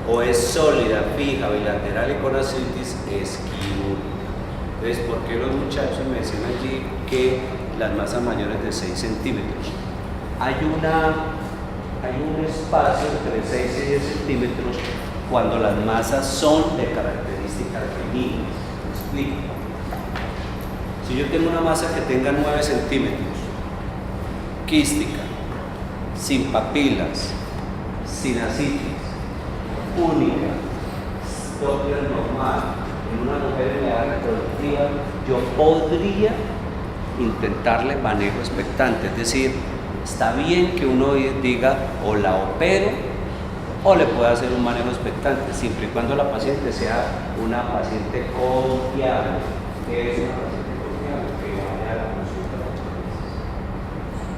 o es sólida, fija, bilateral y con asitis, es quirúrgica. Entonces, ¿por qué los muchachos me decían allí que las masas mayores de 6 centímetros? Hay un espacio entre 6 y 10 centímetros cuando las masas son de características benignas. ¿Me explico? Si yo tengo una masa que tenga 9 centímetros, quística, sin papilas, sin asitis, única, Doppler normal, en una mujer en edad reproductiva, yo podría intentarle manejo expectante, es decir, está bien que uno diga o la opero o le puede hacer un manejo expectante, siempre y cuando la paciente sea una paciente confiable. ¿Qué es una paciente confiable? Que vaya a la consulta muchas veces.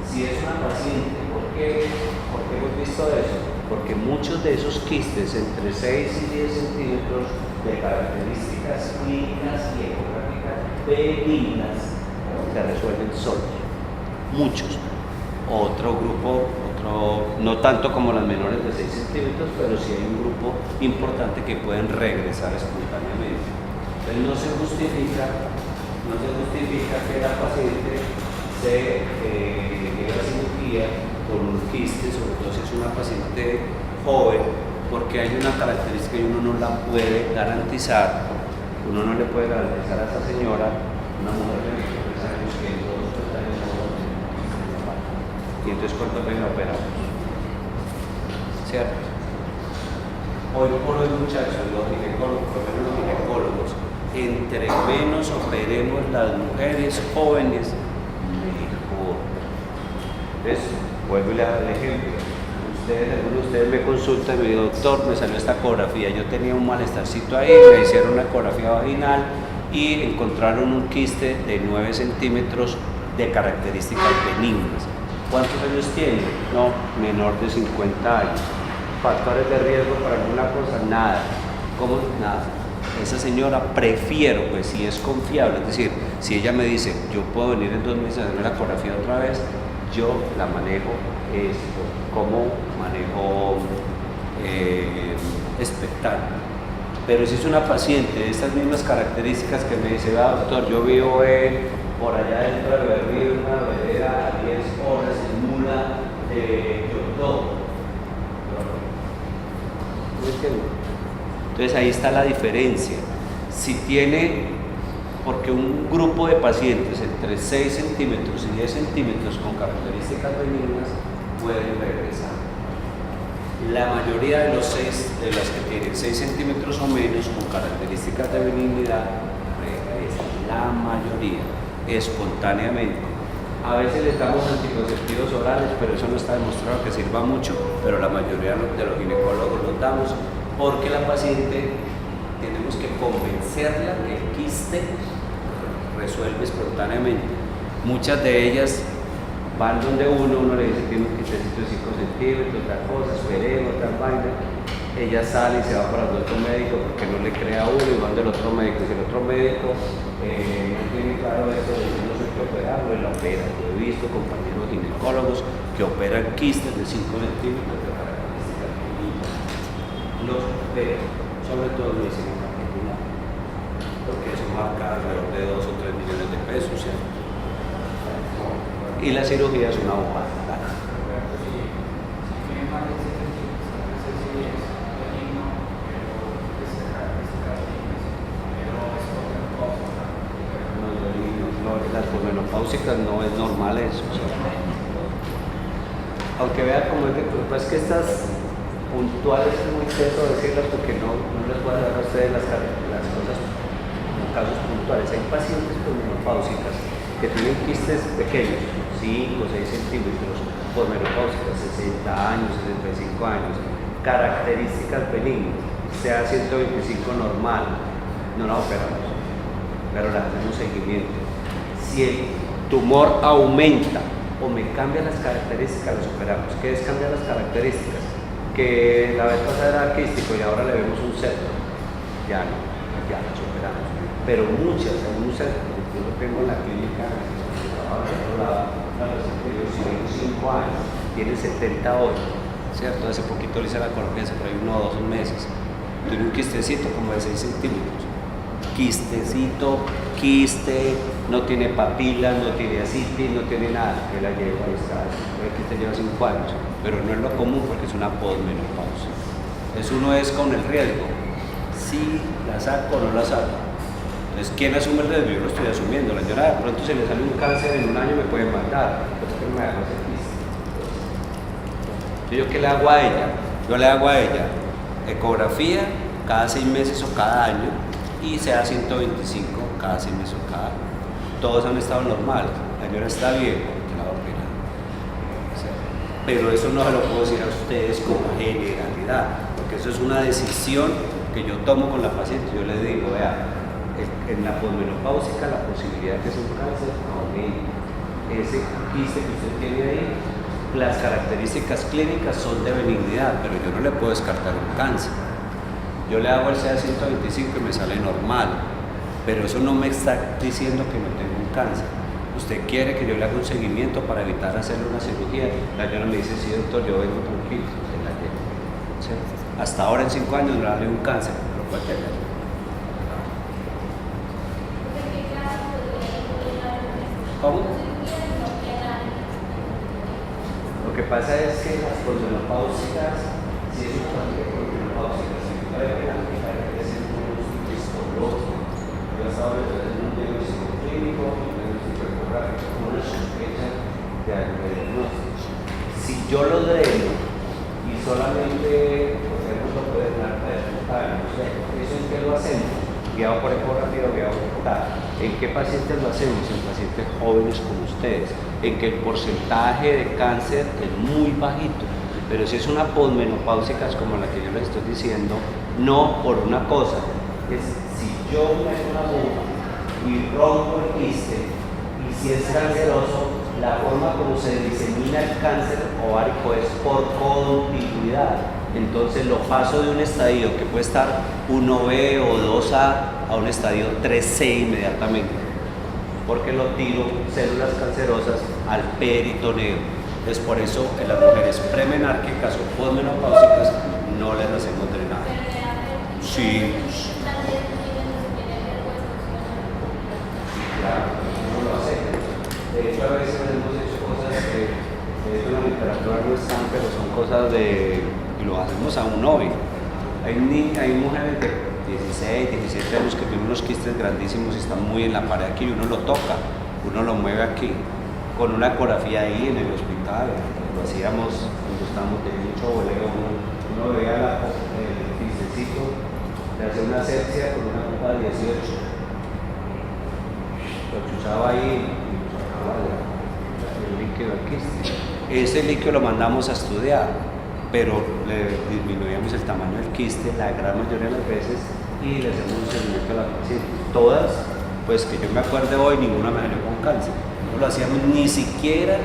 Si es una paciente, ¿por qué hemos visto eso? Porque muchos de esos quistes entre 6 y 10 centímetros de características clínicas y ecográficas benignas se resuelven solos, muchos. Otro grupo, no tanto como las menores de 6 centímetros, pero sí hay un grupo importante que pueden regresar espontáneamente. Entonces no se justifica que la paciente se haga cirugía con un quiste, sobre todo si es una paciente joven, porque hay una característica y uno no la puede garantizar. Uno no le puede garantizar a esta señora, una mujer de 23 años, que en todos los años no y entonces cuánto venga a operar. ¿Cierto? Hoy por hoy, muchachos, los ginecólogos, por lo menos los ginecólogos, entre menos operemos las mujeres jóvenes, mejor. Entonces, vuelvo y le hago el ejemplo. Algunos de ustedes me consultan y me dicen, doctor, me salió esta ecografía, yo tenía un malestarcito ahí, me hicieron una ecografía vaginal y encontraron un quiste de 9 centímetros de características benignas. ¿Cuántos años tiene? No, menor de 50 años. ¿Factores de riesgo para alguna cosa? Nada. ¿Cómo? Nada. Esa señora prefiero, pues si es confiable, es decir, si ella me dice, yo puedo venir en 2 meses a hacerme la ecografía otra vez, yo la manejo como manejo espectáculo. Pero si es una paciente de estas mismas características que me dice, doctor, yo vivo por allá dentro de Berlín, una vereda a 10 horas en mula de Yordó. Entonces ahí está la diferencia. Si tiene, porque un grupo de pacientes entre 6 centímetros y 10 centímetros con características benignas pueden regresar. La mayoría de las que tienen 6 centímetros o menos con características de benignidad regresan, la mayoría, espontáneamente. A veces les damos anticonceptivos orales, pero eso no está demostrado que sirva mucho, pero la mayoría de los ginecólogos los damos porque la paciente tenemos que convencerla que el quiste resuelve espontáneamente. Muchas de ellas van donde uno le dice que tiene un quistecito de 5 centímetros, tal cosa, esperemos, tal vaina. Ella sale y se va para el otro médico porque no le cree a uno y van del otro médico. Si el otro médico no tiene claro eso, no sé qué operarlo, y la opera. Yo he visto compañeros ginecólogos que operan quistes de 5 centímetros de características benignas. Los operan, sobre todo lo dicen en particular, porque eso marca alrededor de 2 o 3 millones de pesos, ¿cierto? Y la cirugía es una bobada. Las posmenopáusicas no es normal eso. Aunque vea como es que estas puntuales es muy teso decirlas porque no les puedo dar a ustedes las cosas en casos puntuales. Hay pacientes posmenopáusicas que tienen quistes pequeños, 5 o 6 centímetros, posmenopáusicas, 60 años, 65 años, características benignas, sea 125 normal, no la operamos, pero le hacemos seguimiento. Si el tumor aumenta o me cambia las características, las operamos. ¿Qué es cambiar las características? Que la vez pasada era quístico y ahora le vemos un septo. Ya no, ya las operamos. Pero muchas, hay un septo, yo lo tengo en la clínica, si tengo 5 años, tiene 70 hoy, ¿cierto? Hace poquito le hice la ecografía, por ahí 1 o 2 meses. Tiene un quistecito como de 6 centímetros. Quistecito, quiste, no tiene papilas, no tiene asitis, no tiene nada. Que la lleva ahí está, el quiste lleva 5 años, pero no es lo común porque es una posmenopausia. Uno es con el riesgo, si la saco o no la saco. Entonces, ¿quién asume el riesgo? Yo lo estoy asumiendo. La señora de pronto se le sale un cáncer en 1 año me puede matar, pues que me haga ese quiste. Entonces, ¿yo qué le hago a ella? Yo le hago a ella ecografía cada 6 meses o cada año, y sea 125 cada 6 meses o cada año. Todos han estado normales, la señora está bien, porque la va a operar. O sea, pero eso no se lo puedo decir a ustedes como generalidad, porque eso es una decisión que yo tomo con la paciente. Yo le digo, vea, en la posmenopáusica la posibilidad de que sea un cáncer aumenta. Ese quiste que usted tiene ahí, las características clínicas son de benignidad, pero yo no le puedo descartar un cáncer. Yo le hago el CA 125 y me sale normal, pero eso no me está diciendo que no tengo un cáncer. Usted quiere que yo le haga un seguimiento para evitar hacerle una cirugía. La señora me dice, sí doctor, yo vengo tranquilo, se la llevo. ¿Sí? Hasta ahora en 5 años no le darle un cáncer, pero puede tener. ¿Cómo? Lo que pasa es que las posmenopáusicas, si es un paciente posmenopáusica, si puede ver que es un histológico. Yo estaba en un diagnóstico clínico, un diagnóstico ecográfico, con una sospecha de algo de diagnóstico. Si yo lo dreno y solamente lo puede dar para ¿eso en qué lo hacemos? Guiado por ecografía o guiado por tal. ¿En qué pacientes lo hacemos? En pacientes jóvenes como ustedes, en que el porcentaje de cáncer es muy bajito. Pero si es una posmenopáusica como la que yo les estoy diciendo, no por una cosa, es si yo meto una aguja y rompo el quiste, y si es canceroso, la forma como se disemina el cáncer ovárico es por continuidad. Entonces lo paso de un estadio que puede estar 1B o 2A a un estadio 3C inmediatamente, porque lo tiro células cancerosas al peritoneo. Entonces por eso en las mujeres premenárquicas o posmenopáusicas no les hacemos drenaje. Sí. Claro, no lo hacemos. De hecho a veces hemos hecho cosas que en la literatura no están, pero son cosas y lo hacemos aún hoy. Hay mujeres de 16, 17 años que tienen unos quistes grandísimos y están muy en la pared aquí y uno lo toca, uno lo mueve aquí, con una ecografía ahí en el hospital. Lo hacíamos cuando estábamos de mucho voleo, uno veía el quistecito, le hacía una asepsia con una copa de 18, lo chuchaba ahí y sacaba el líquido del quiste. Ese líquido lo mandamos a estudiar, pero le disminuíamos el tamaño del quiste la gran mayoría de las veces y le hacemos un seguimiento a la paciente. Todas, pues que yo me acuerde hoy, ninguna me salió con cáncer. No lo hacíamos ni siquiera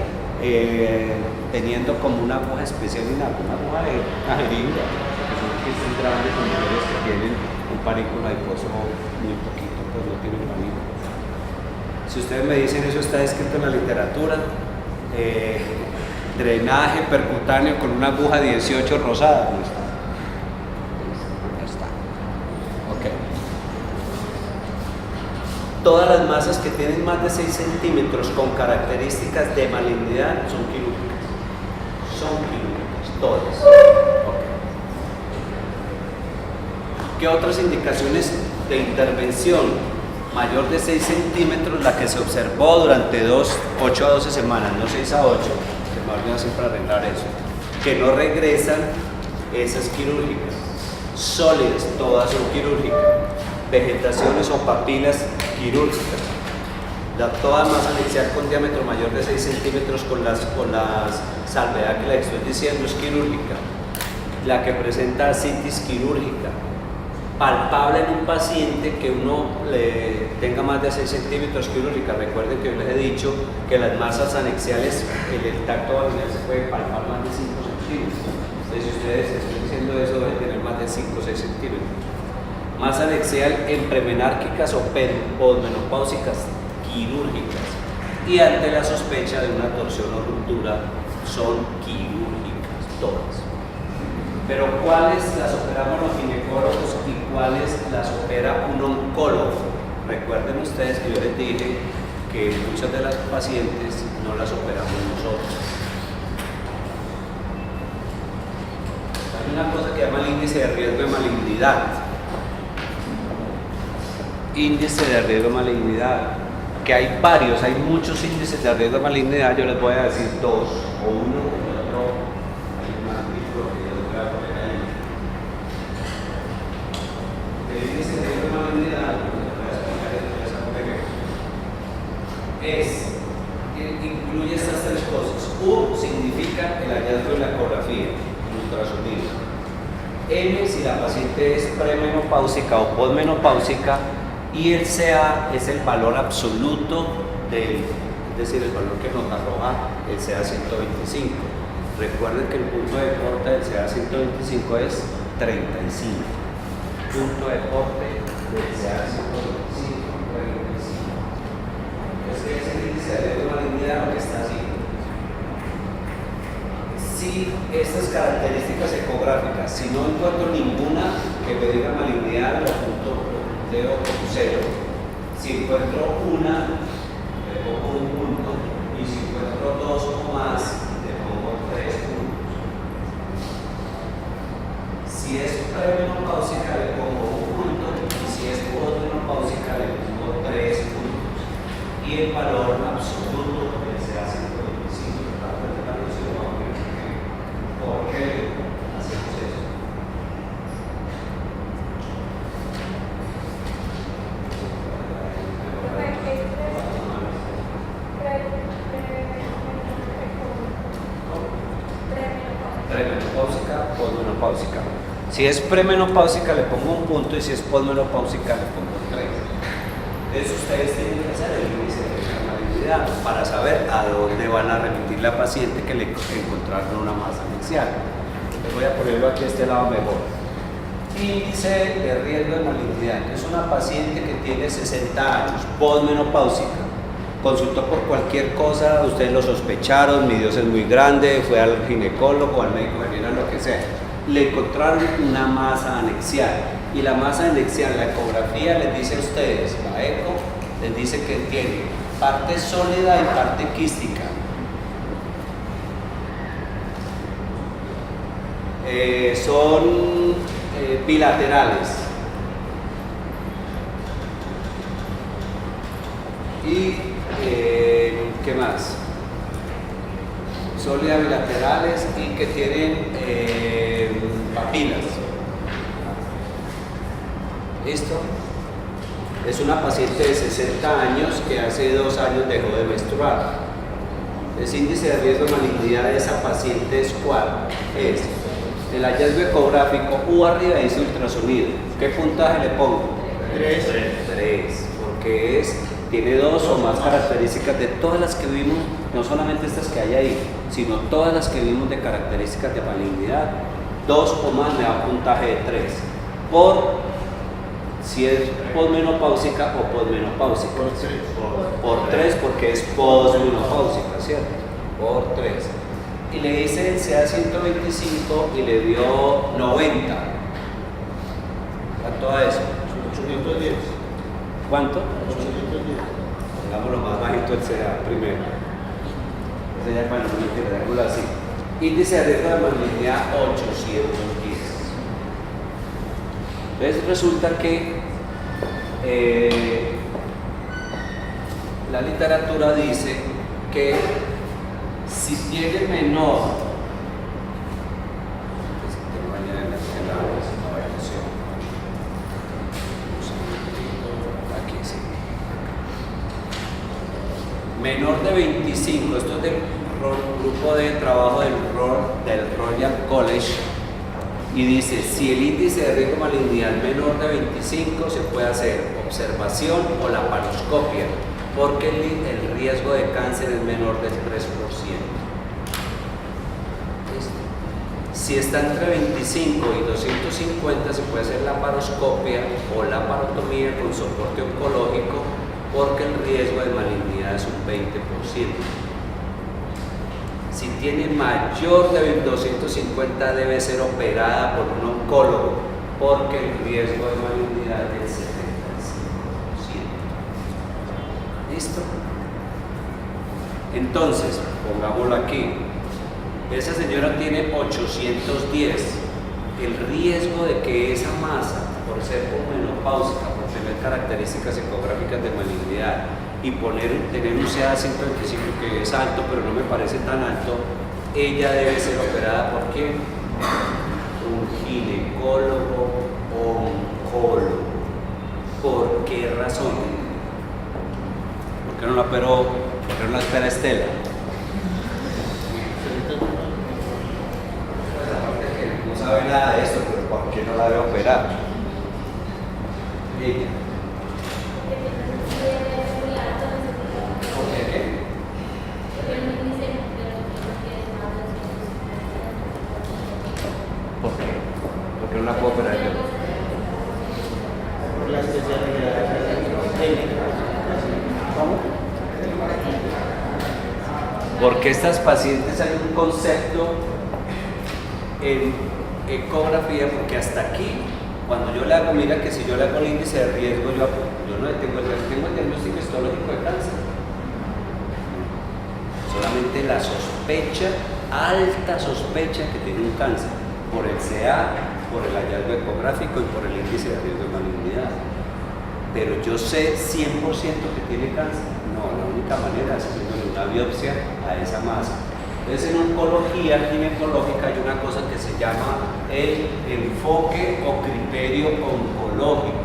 teniendo como una aguja especial ni nada, una aguja de una jeringa, que son quistes grandes con mujeres que tienen un panículo adiposo muy poquito, pues no tienen panículo. Si ustedes me dicen eso está escrito en la literatura, drenaje percutáneo con una aguja 18 rosada, no está. No está. Ok. Todas las masas que tienen más de 6 centímetros con características de malignidad son quirúrgicas. Son quirúrgicas, todas. Okay. ¿Qué otras indicaciones de intervención? Mayor de 6 centímetros, la que se observó durante 8 a 12 semanas, no 6 a 8. Me olvido siempre arreglar eso, que no regresan, esas quirúrgicas. Sólidas, todas son quirúrgicas. Vegetaciones o papilas quirúrgicas. Toda masa anexial con diámetro mayor de 6 centímetros con las salvedad que les estoy diciendo es quirúrgica. La que presenta ascitis quirúrgica. Palpable en un paciente que uno le tenga más de 6 centímetros quirúrgica. Recuerden que yo les he dicho que las masas anexiales en el tacto vaginal se puede palpar más de 5 centímetros. Entonces, si ustedes están diciendo eso, deben tener más de 5 o 6 centímetros. Masa anexial en premenárquicas o posmenopáusicas quirúrgicas. Y ante la sospecha de una torsión o ruptura, son quirúrgicas, todas. Pero ¿cuáles las operamos los ginecólogos y cuáles las opera un oncólogo? Recuerden ustedes que yo les dije que muchas de las pacientes no las operamos nosotros. Hay una cosa que se llama el índice de riesgo de malignidad. Índice de riesgo de malignidad, que hay varios, hay muchos índices de riesgo de malignidad, yo les voy a decir 2 o uno. Incluye estas 3 cosas. U significa el hallazgo de la ecografía, el ultrasonido. M si la paciente es premenopáusica o posmenopáusica, y el CA es el valor absoluto es decir, el valor que nos arroja el CA 125. Recuerden que el punto de corte del CA 125 es 35. punto de corte del CA125. Es que ese índice de riesgo de malignidad lo que está haciendo. Si estas características ecográficas, si no encuentro ninguna que me diga malignidad, lo punteo con 0. Si encuentro una, le pongo un punto, y si encuentro dos o más, le pongo 3 puntos. Si es premenopáusica, le pongo un punto, y si es posmenopáusica, le pongo 3 puntos. Y el valor absoluto que se hace 125, ¿por qué hacemos eso? Premenopáusica, posmenopáusica. Si es premenopáusica le pongo un punto y si es posmenopáusica le pongo 3. Entonces ustedes tienen que hacer el índice de malignidad para saber a dónde van a remitir la paciente que le encontraron una masa anexial. Les voy a ponerlo aquí a este lado mejor. Índice de riesgo de malignidad. Es una paciente que tiene 60 años, posmenopáusica. Consultó por cualquier cosa, ustedes lo sospecharon, mi Dios es muy grande, fue al ginecólogo, al médico general, lo que sea. Le encontraron una masa anexial. Y la masa anexial, la ecografía les dice a ustedes, la eco, les dice que tiene parte sólida y parte quística. Son bilaterales. Y ¿qué más? Sólidas bilaterales y que tienen papilas. ¿Listo? Es una paciente de 60 años que hace 2 años dejó de menstruar. El índice de riesgo de malignidad de esa paciente es ¿cuál? Es el hallazgo ecográfico U arriba dice ultrasonido. ¿Qué puntaje le pongo? 3. Porque tiene 2 o más características de todas las que vimos, no solamente estas que hay ahí, sino todas las que vimos de características de malignidad. 2 o más me da un puntaje de 3. Por si es posmenopáusica o posmenopáusica. Por 3 porque es posmenopáusica, ¿cierto? Por 3. Y le hice el CA125 y le dio 90. ¿Cuánto a eso? 810. ¿Cuánto? 810. Pongámoslo más bajito el CA primero. Ese ya es para no mentir, así. Índice de riesgo de malignidad 810. Entonces resulta que la literatura dice que si tiene menor, aquí sí, menor de 25, esto es del grupo de trabajo del Royal College, y dice, si el índice de riesgo de malignidad es menor de 25, se puede hacer observación o laparoscopia, porque el riesgo de cáncer es menor del 3%. Si está entre 25 y 250, se puede hacer laparoscopia o laparotomía con soporte oncológico, porque el riesgo de malignidad es un 20%. Si tiene mayor de 250 debe ser operada por un oncólogo porque el riesgo de malignidad es del 75%. ¿Listo? Entonces, pongámoslo aquí. Esa señora tiene 810. El riesgo de que esa masa, por ser posmenopáusica, por tener características ecográficas de malignidad, y tener un CA125 que es alto, pero no me parece tan alto, ella debe ser operada por quién? Un ginecólogo oncólogo. ¿Por qué razón? ¿Por qué no la operó? ¿Por qué no la espera Estela? Pues aparte que no sabe nada de esto, pero ¿por qué no la debe operar? Ella. ¿Por qué no la puedo operar yo? Porque estas pacientes hay un concepto en ecografía, porque hasta aquí, cuando yo le hago, mira que si yo le hago el índice de riesgo, yo no tengo el diagnóstico histológico de cáncer. Solamente la sospecha, alta sospecha que tiene un cáncer, por el CA, por el hallazgo ecográfico y por el índice de riesgo de malignidad. Pero yo sé 100% que tiene cáncer. No, la única manera es haciéndole una biopsia a esa masa. Entonces, en oncología ginecológica hay una cosa que se llama el enfoque o criterio oncológico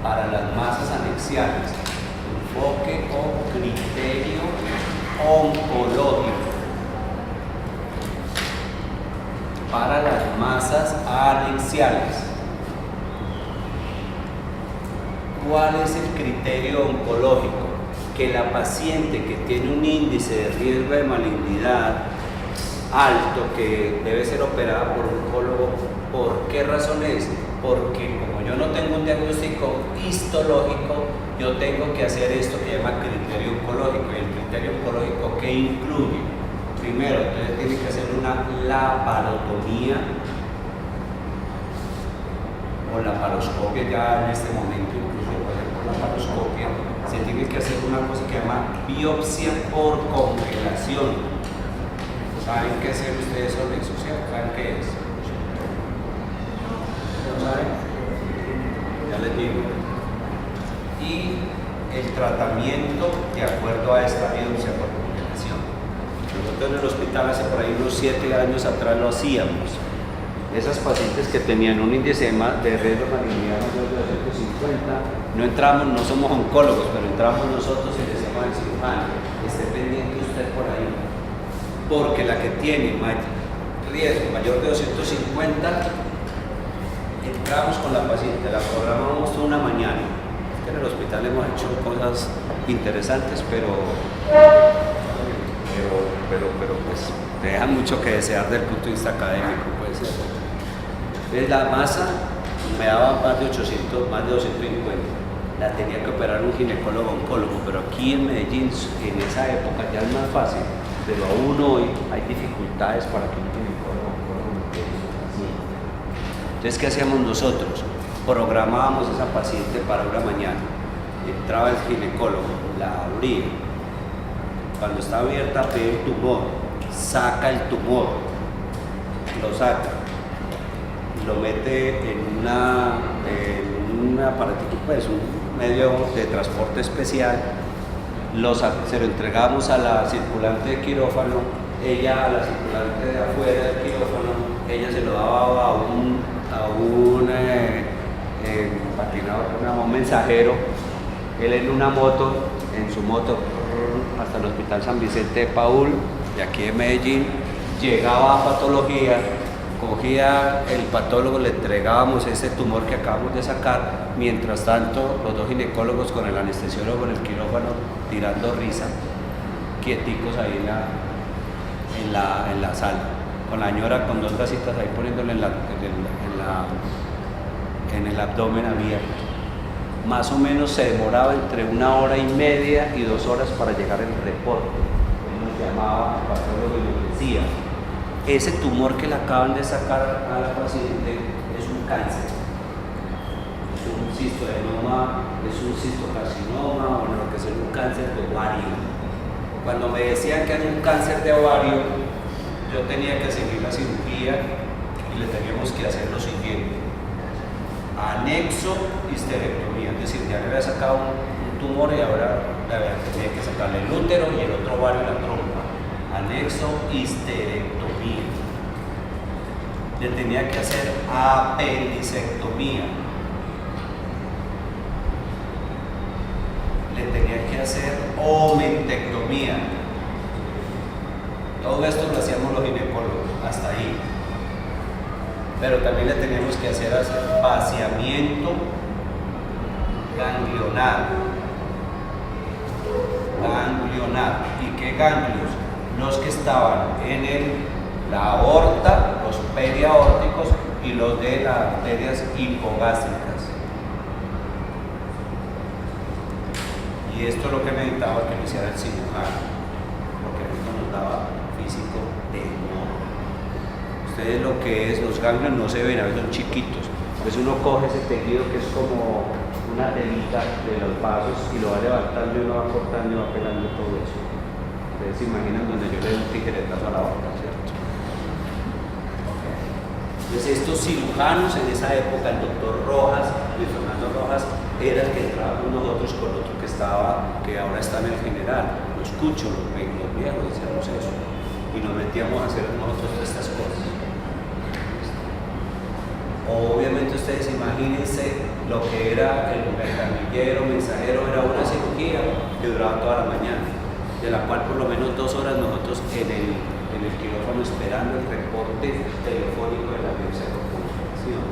para las masas anexiales. Enfoque o criterio oncológico para las masas anexiales. ¿Cuál es el criterio oncológico? Que la paciente que tiene un índice de riesgo de malignidad alto, que debe ser operada por un oncólogo, ¿por qué razón es? Porque como yo no tengo un diagnóstico histológico, yo tengo que hacer esto que se llama criterio oncológico. ¿Y el criterio oncológico qué incluye? Primero, entonces tiene que hacer una laparotomía o laparoscopia, ya en este momento incluso por laparoscopia, se tiene que hacer una cosa que se llama biopsia por congelación. ¿Saben qué hacer ustedes sobre eso? ¿Saben qué es? ¿No saben? Ya les digo. Y el tratamiento de acuerdo a esta biopsia por congelación. Nosotros en el hospital hace por ahí unos 7 años atrás lo hacíamos. Esas pacientes que tenían un índice de riesgo de malignidad mayor de 250, no entramos, no somos oncólogos, pero entramos nosotros y le decimos al cirujano, esté pendiente usted por ahí, porque la que tiene riesgo mayor de 250, entramos con la paciente, la programamos toda una mañana. Es que en el hospital hemos hecho cosas interesantes, pero pues deja mucho que desear del punto de vista académico, puede ser. Entonces la masa me daba más de 800, más de 250. La tenía que operar un ginecólogo oncólogo, pero aquí en Medellín, en esa época ya es más fácil, pero aún hoy hay dificultades para que un ginecólogo oncólogo me quede así. Entonces, ¿qué hacíamos nosotros? Programábamos a esa paciente para una mañana. Entraba el ginecólogo, la abría. Cuando está abierta, ve el tumor, saca el tumor, lo saca, lo mete en un aparatito, pues un medio de transporte especial, se lo entregamos a la circulante de quirófano, ella a la circulante de afuera del quirófano, ella se lo daba a un patinador, un mensajero, él en una moto, en su moto, hasta el Hospital San Vicente de Paúl, de aquí de Medellín, llegaba a patología, cogía el patólogo, le entregábamos ese tumor que acabamos de sacar, mientras tanto los dos ginecólogos con el anestesiólogo en el quirófano tirando risa, quieticos ahí en la sala, con la señora con 2 bracitas ahí poniéndole en el abdomen abierto. Más o menos se demoraba entre 1 hora y media y 2 horas para llegar el reporte. Él nos llamaba al patólogo y nos decía, ese tumor que le acaban de sacar a la paciente es un cáncer, es un cistoadenoma, es un cistocarcinoma o lo que sea un cáncer de ovario. Cuando me decían que era un cáncer de ovario, yo tenía que seguir la cirugía y le teníamos que hacer lo siguiente: anexo histerectomía, es decir, ya le había sacado un tumor y ahora tenía que sacarle el útero y el otro ovario y la trompa. Anexo histerectomía. Le tenía que hacer apendicectomía. Le tenía que hacer omentectomía. Todo esto lo hacíamos los ginecólogos, hasta ahí. Pero también le teníamos que hacer vaciamiento ganglionar. ¿Y qué ganglios? Los que estaban en la aorta, los periaórticos y los de las arterias hipogástricas. Y esto es lo que necesitaba que lo hiciera el cirujano. porque esto nos daba físico temor. Ustedes lo que es, los ganglios no se ven, a veces son chiquitos. Entonces uno coge ese tejido que es como una telita de los vasos y lo va levantando y uno va cortando y va pegando todo eso. Ustedes se imaginan donde yo le doy un tijeretazo a la vaca, ¿cierto? Entonces estos cirujanos en esa época, el doctor Rojas, Luis Fernando Rojas, era el que entraba con nosotros, con otro que estaba, que ahora está en el general, los cuchos, los viejos, decíamos eso, y nos metíamos a hacer nosotros estas cosas. Obviamente ustedes imagínense lo que era el camillero, mensajero, era una cirugía que duraba toda la mañana, de la cual por lo menos 2 horas nosotros en el quirófano esperando el reporte telefónico de la biopsia por confirmación.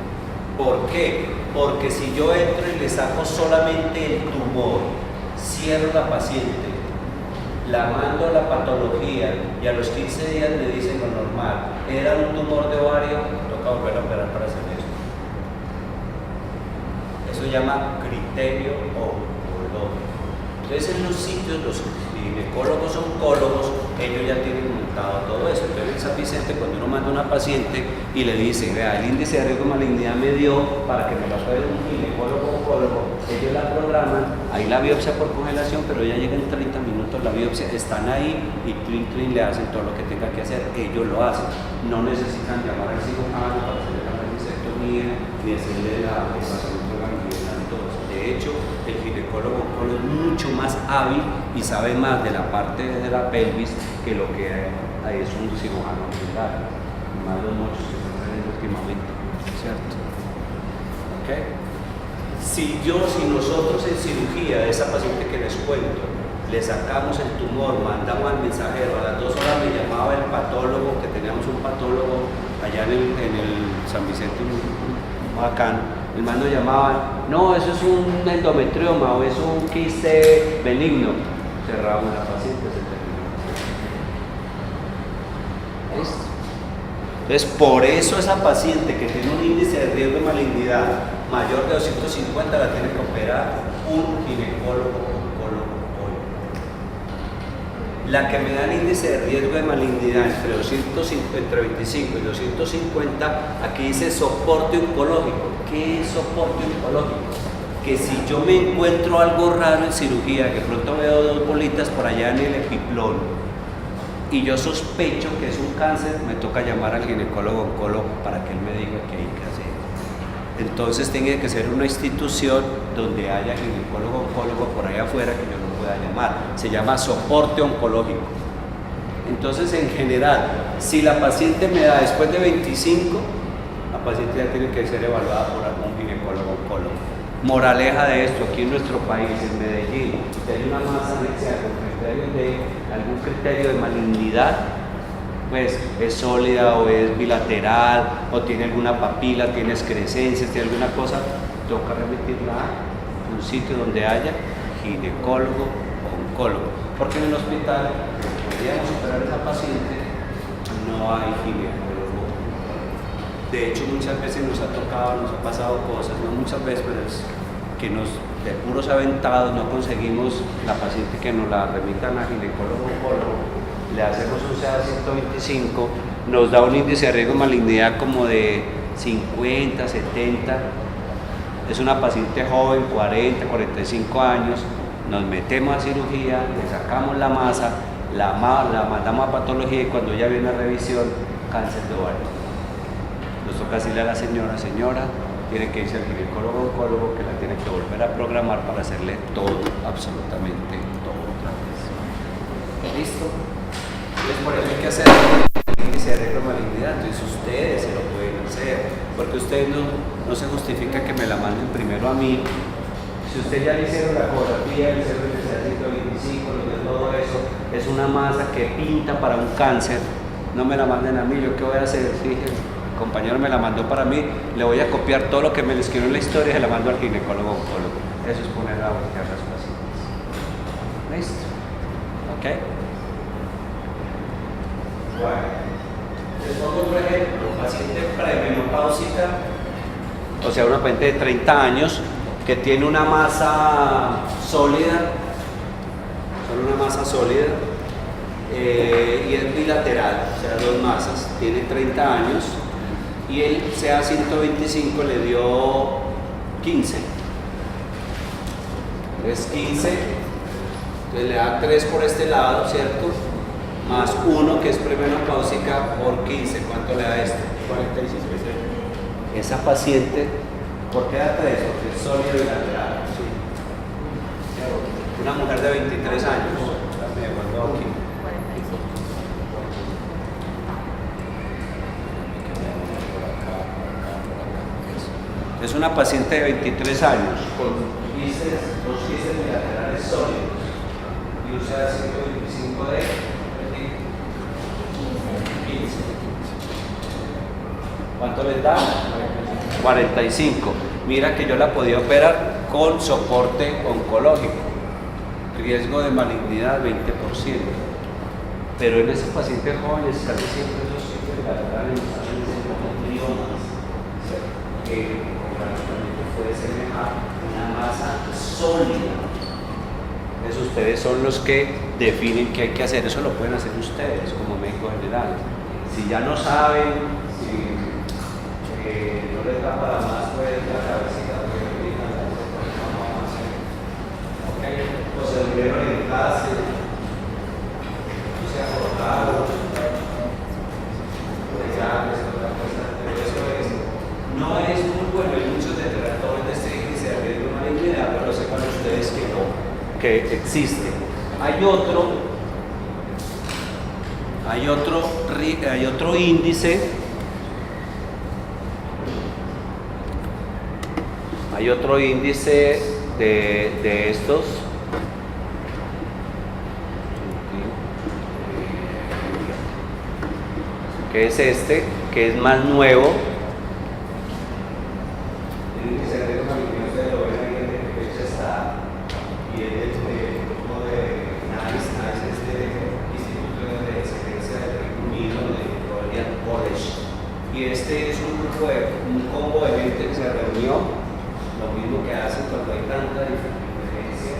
¿Por qué? Porque si yo entro y le saco solamente el tumor, cierro la paciente, la mando a la patología y a los 15 días me dicen lo normal, era un tumor de ovario, toca volver a operar para hacer eso. Eso se llama criterio oncológico. Entonces en los sitios, los ginecólogos oncólogos, ellos ya tienen montado todo eso. Entonces en San Vicente, cuando uno manda a una paciente y le dice, vea, el índice de riesgo de malignidad me dio para que me lo opere un ginecólogo oncólogo, ellos la programan, ahí la biopsia por congelación, pero ya llega en 30 minutos la biopsia, están ahí y twin le hacen todo lo que tenga que hacer, ellos lo hacen. No necesitan llamar al cirujano para hacerle la vasectomía ni hacerle la pasamiento ganglionar y todo eso. De hecho, el ginecólogo oncólogo es mucho más hábil y sabe más de la parte de la pelvis que lo que es un cirujano general, más los muchos que están saliendo últimamente, ¿cierto? ¿Okay? Si nosotros en cirugía de esa paciente que les cuento, le sacamos el tumor, mandamos al mensajero, a las 2 horas me llamaba el patólogo, que teníamos un patólogo allá en el San Vicente, bacán. El mando llamaba, no, eso es un endometrioma o es un quiste benigno. Cerramos la paciente, se terminó. ¿Listo? Entonces, por eso esa paciente que tiene un índice de riesgo de malignidad mayor de 250 la tiene que operar un ginecólogo oncólogo hoy. La que me da el índice de riesgo de malignidad entre 25 y 250, aquí dice soporte oncológico. ¿Qué es soporte oncológico? Que si yo me encuentro algo raro en cirugía, que pronto veo 2 bolitas por allá en el epiplón y yo sospecho que es un cáncer, me toca llamar al ginecólogo oncólogo para que él me diga qué hay que hacer. Entonces tiene que ser una institución donde haya ginecólogo oncólogo por ahí afuera que yo no pueda llamar. Se llama soporte oncológico. Entonces, en general, si la paciente me da después de 25, la paciente ya tiene que ser evaluada por algún ginecólogo oncólogo. Moraleja de esto, aquí en nuestro país, en Medellín, si hay una masa anexial con algún criterio de malignidad, pues es sólida o es bilateral o tiene alguna papila, tiene excrescencias, tiene alguna cosa, toca remitirla a un sitio donde haya ginecólogo o oncólogo, porque en el hospital podríamos operar a esa paciente, no hay ginecólogo. De hecho, muchas veces nos ha tocado, nos ha pasado cosas, no muchas veces, pero es que de puros aventados no conseguimos la paciente que nos la remitan a ginecólogo oncólogo, le hacemos un CA 125, nos da un índice de riesgo de malignidad como de 50, 70, es una paciente joven, 40, 45 años, nos metemos a cirugía, le sacamos la masa, la mandamos a patología y cuando ella viene a revisión, cáncer de ovario. Nos toca decirle a la señora, tiene que irse al ginecólogo oncólogo que la tiene que volver a programar para hacerle todo, absolutamente todo otra vez. ¿Listo? Entonces por eso hay que hacer el índice de riesgo de malignidad, entonces ustedes se lo pueden hacer, porque ustedes no se justifica que me la manden primero a mí. Si usted ya le hicieron la ecografía, le hicieron el 125, todo eso, es una masa que pinta para un cáncer, no me la manden a mí, ¿yo qué voy a hacer? Fíjense, el compañero me la mandó para mí, le voy a copiar todo lo que me le escribió en la historia y se la mando al ginecólogo oncólogo. Eso es poner a voltear las pacientes. ¿Listo? ¿Ok? Bueno, les pongo otro ejemplo, paciente premenopáusica, o sea, una paciente de 30 años que tiene una masa sólida, solo una masa sólida, y es bilateral, o sea, dos masas, tiene 30 años y el CA125 le dio 15. Es 15, entonces le da 3 por este lado, ¿cierto? Más 1 que es premenopáusica por 15, ¿cuánto le da este? 46. Esa paciente, ¿por qué da 3? Porque es sólido bilateral. Sí. Una mujer de 23 años. Me guardo aquí. Es una paciente de 23 años con dos quistes bilaterales sólidos y un CA125 de 15. ¿Cuánto les da? 45. Mira que yo la podía operar con soporte oncológico. Riesgo de malignidad 20%. Pero en esos pacientes jóvenes casi siempre esos quistes bilaterales salen como triomas, que puede semejar una masa sólida. Entonces ustedes son los que definen qué hay que hacer. Eso lo pueden hacer ustedes como médico general. Si ya no saben, si no les da para más, pues la cabecita puede venir a la ¿ok? Pues el primero orientarse, no sea cortado, no es muy bueno, hay muchos detractores de este índice de riesgo de malignidad, pero sepan ustedes que no, que existe. Hay otro índice, de estos, que es este, que es más nuevo. El índice de riesgo de malignidad, ustedes lo ven ahí en qué fecha está, y es de grupo de NICE, es de Instituto de Excelencia del Reino Unido, de Royal College, y este es un combo de gente que se reunió, lo mismo que hacen cuando hay tanta diferencia,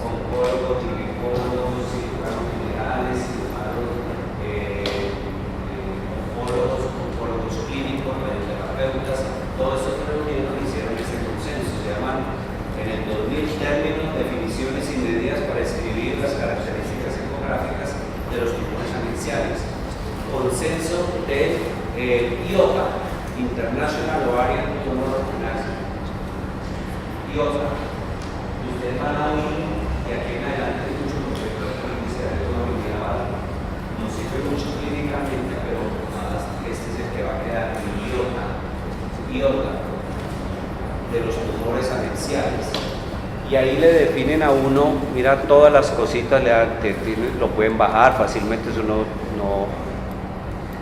oncólogos, ginecólogos, cirujanos generales, oncólogos clínicos, radioterapeutas, todos estos reunidos hicieron este consenso. Se llaman en el 2000 términos, definiciones y medidas para escribir las características ecográficas de los tumores anexiales. Consenso del IOTA, International Ovarian Tumor Analysis. IOTA. Ustedes van a oír que aquí en adelante hay muchos proyectos de índice de riesgo de malignidad bajo. No sirve mucho clínicamente, pero este es el que va a quedar en IOTA de los tumores anexiales. Y ahí le definen a uno, mira todas las cositas, lo pueden bajar fácilmente, si uno no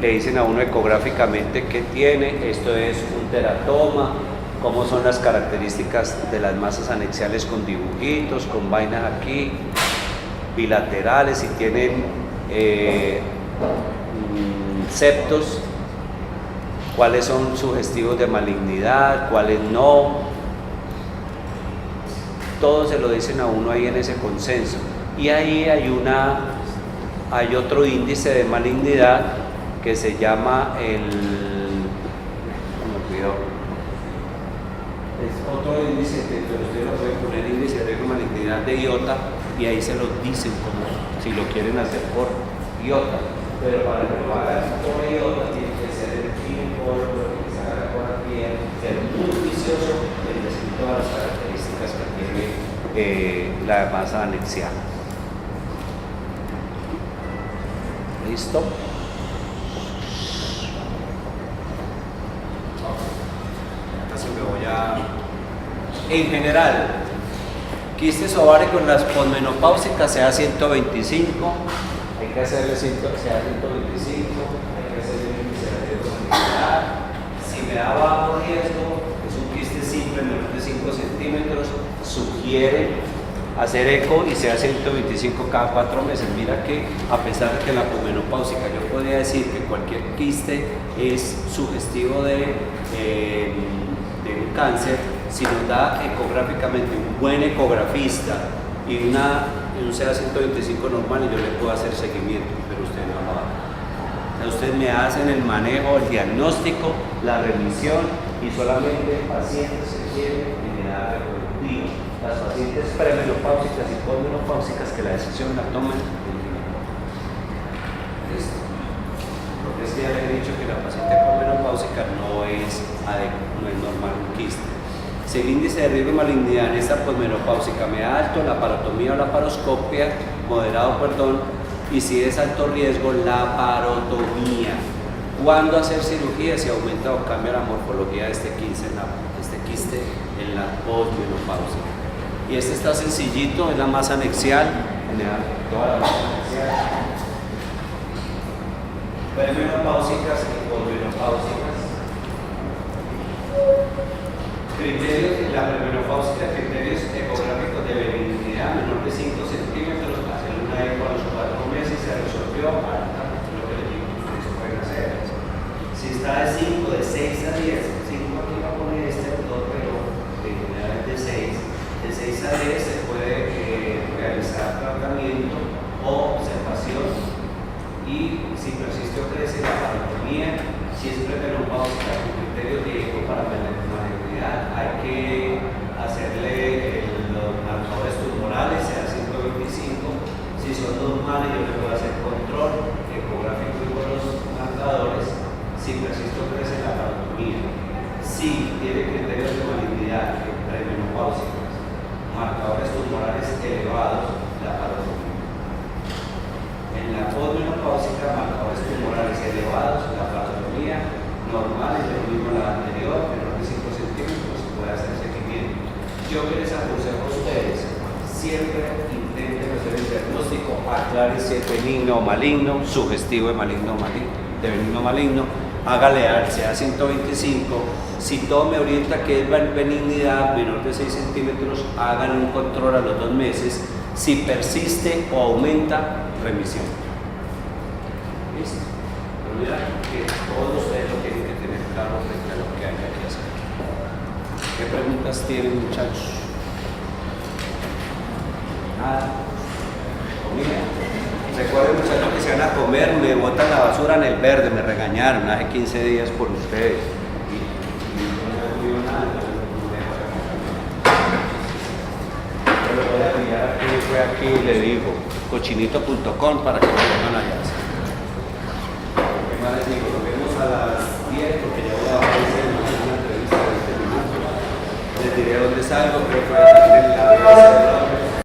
le dicen a uno ecográficamente qué tiene. Esto es un teratoma, cómo son las características de las masas anexiales con dibujitos, con vainas aquí, bilaterales, si tienen septos, cuáles son sugestivos de malignidad, cuáles no. Todo se lo dicen a uno ahí en ese consenso. Y ahí hay otro índice de malignidad que se llama es otro índice, pero ustedes lo pueden poner índice de riesgo de malignidad de IOTA y ahí se lo dicen como si lo quieren hacer por IOTA. Pero para que lo hagan por IOTA tiene que ser el ginecólogo, que se haga por aquí, ser muy juicioso en decir todas las características que tiene la masa anexial. ¿Listo? En general, quistes ováricos con las posmenopáusicas sea 125, hay que hacerle sea 125, hay que hacerle un índice de riesgo de malignidad. Si me da bajo riesgo, es un quiste simple menor de 5 centímetros, sugiere hacer eco y sea 125 cada 4 meses. Mira que a pesar de que la posmenopáusica yo podría decir que cualquier quiste es sugestivo de un cáncer, si nos da ecográficamente un buen ecografista y una un CA125 normal y yo le puedo hacer seguimiento, pero usted no lo hace. Ustedes me hacen el manejo, el diagnóstico, la remisión y solamente pacientes que tienen enfermedad reproductiva. Las pacientes premenopáusicas y posmenopáusicas que la decisión la toman. Listo. Porque es que ya les he dicho que la paciente posmenopáusica no es normal un quiste. Si el índice de riesgo de malignidad en esta posmenopáusica me da alto, la parotomía o la paroscopia, moderado, perdón, y si es alto riesgo, la parotomía. ¿Cuándo hacer cirugía? Si aumenta o cambia la morfología de este quiste en la posmenopáusica. Y este está sencillito, es la masa anexial, toda la masa anexial. Premenopáusicas y posmenopáusicas. Criterios, la premenopáusica, criterios ecográficos de benignidad menor de 5 centímetros, hacer una eco a los 4 meses, se resolvió, alta, lo que les digo que ustedes pueden hacer. Si está de 5, de 6 a 10, 5 aquí va a poner este autor, pero en general es de 6. De 6 a 10 se puede realizar tratamiento o observación y si persiste o crece la parotomía, si es premenopáusica con criterios de eco para malignidad, hay que hacerle los marcadores tumorales, sea 125. Si son normales, yo le puedo hacer control ecográfico y con los marcadores. Si persiste o crece la parotomía, si tiene criterios de malignidad premenopáusicas, marcadores tumorales elevados, la parotomía. En la posmenopáusica, marcadores tumorales elevados, la parotomía normal es lo mismo la anterior, menor de 5 centímetros, se puede hacer seguimiento. Yo que les aconsejo a ustedes, siempre intenten hacer el diagnóstico, aclaren si es benigno o maligno, sugestivo de maligno o maligno, de benigno o maligno, hágale al CA125. Si todo me orienta que es benignidad menor de 6 centímetros, hagan un control a los 2 meses. Si persiste o aumenta, remisión. ¿Listo? Pero mira que todos ustedes lo tienen que tener claro frente a lo que hay que hacer. ¿Qué preguntas tienen, muchachos? Nada. Comida. Recuerden, muchachos, que se van a comer, me botan la basura en el verde, me regañaron hace 15 días por ustedes. Aquí le digo cochinito.com para que lo pongan allá. ¿Qué más les digo? Nos vemos a las 10 porque ya voy a aparecer en una entrevista de 20 minutos. Les diré dónde salgo, creo que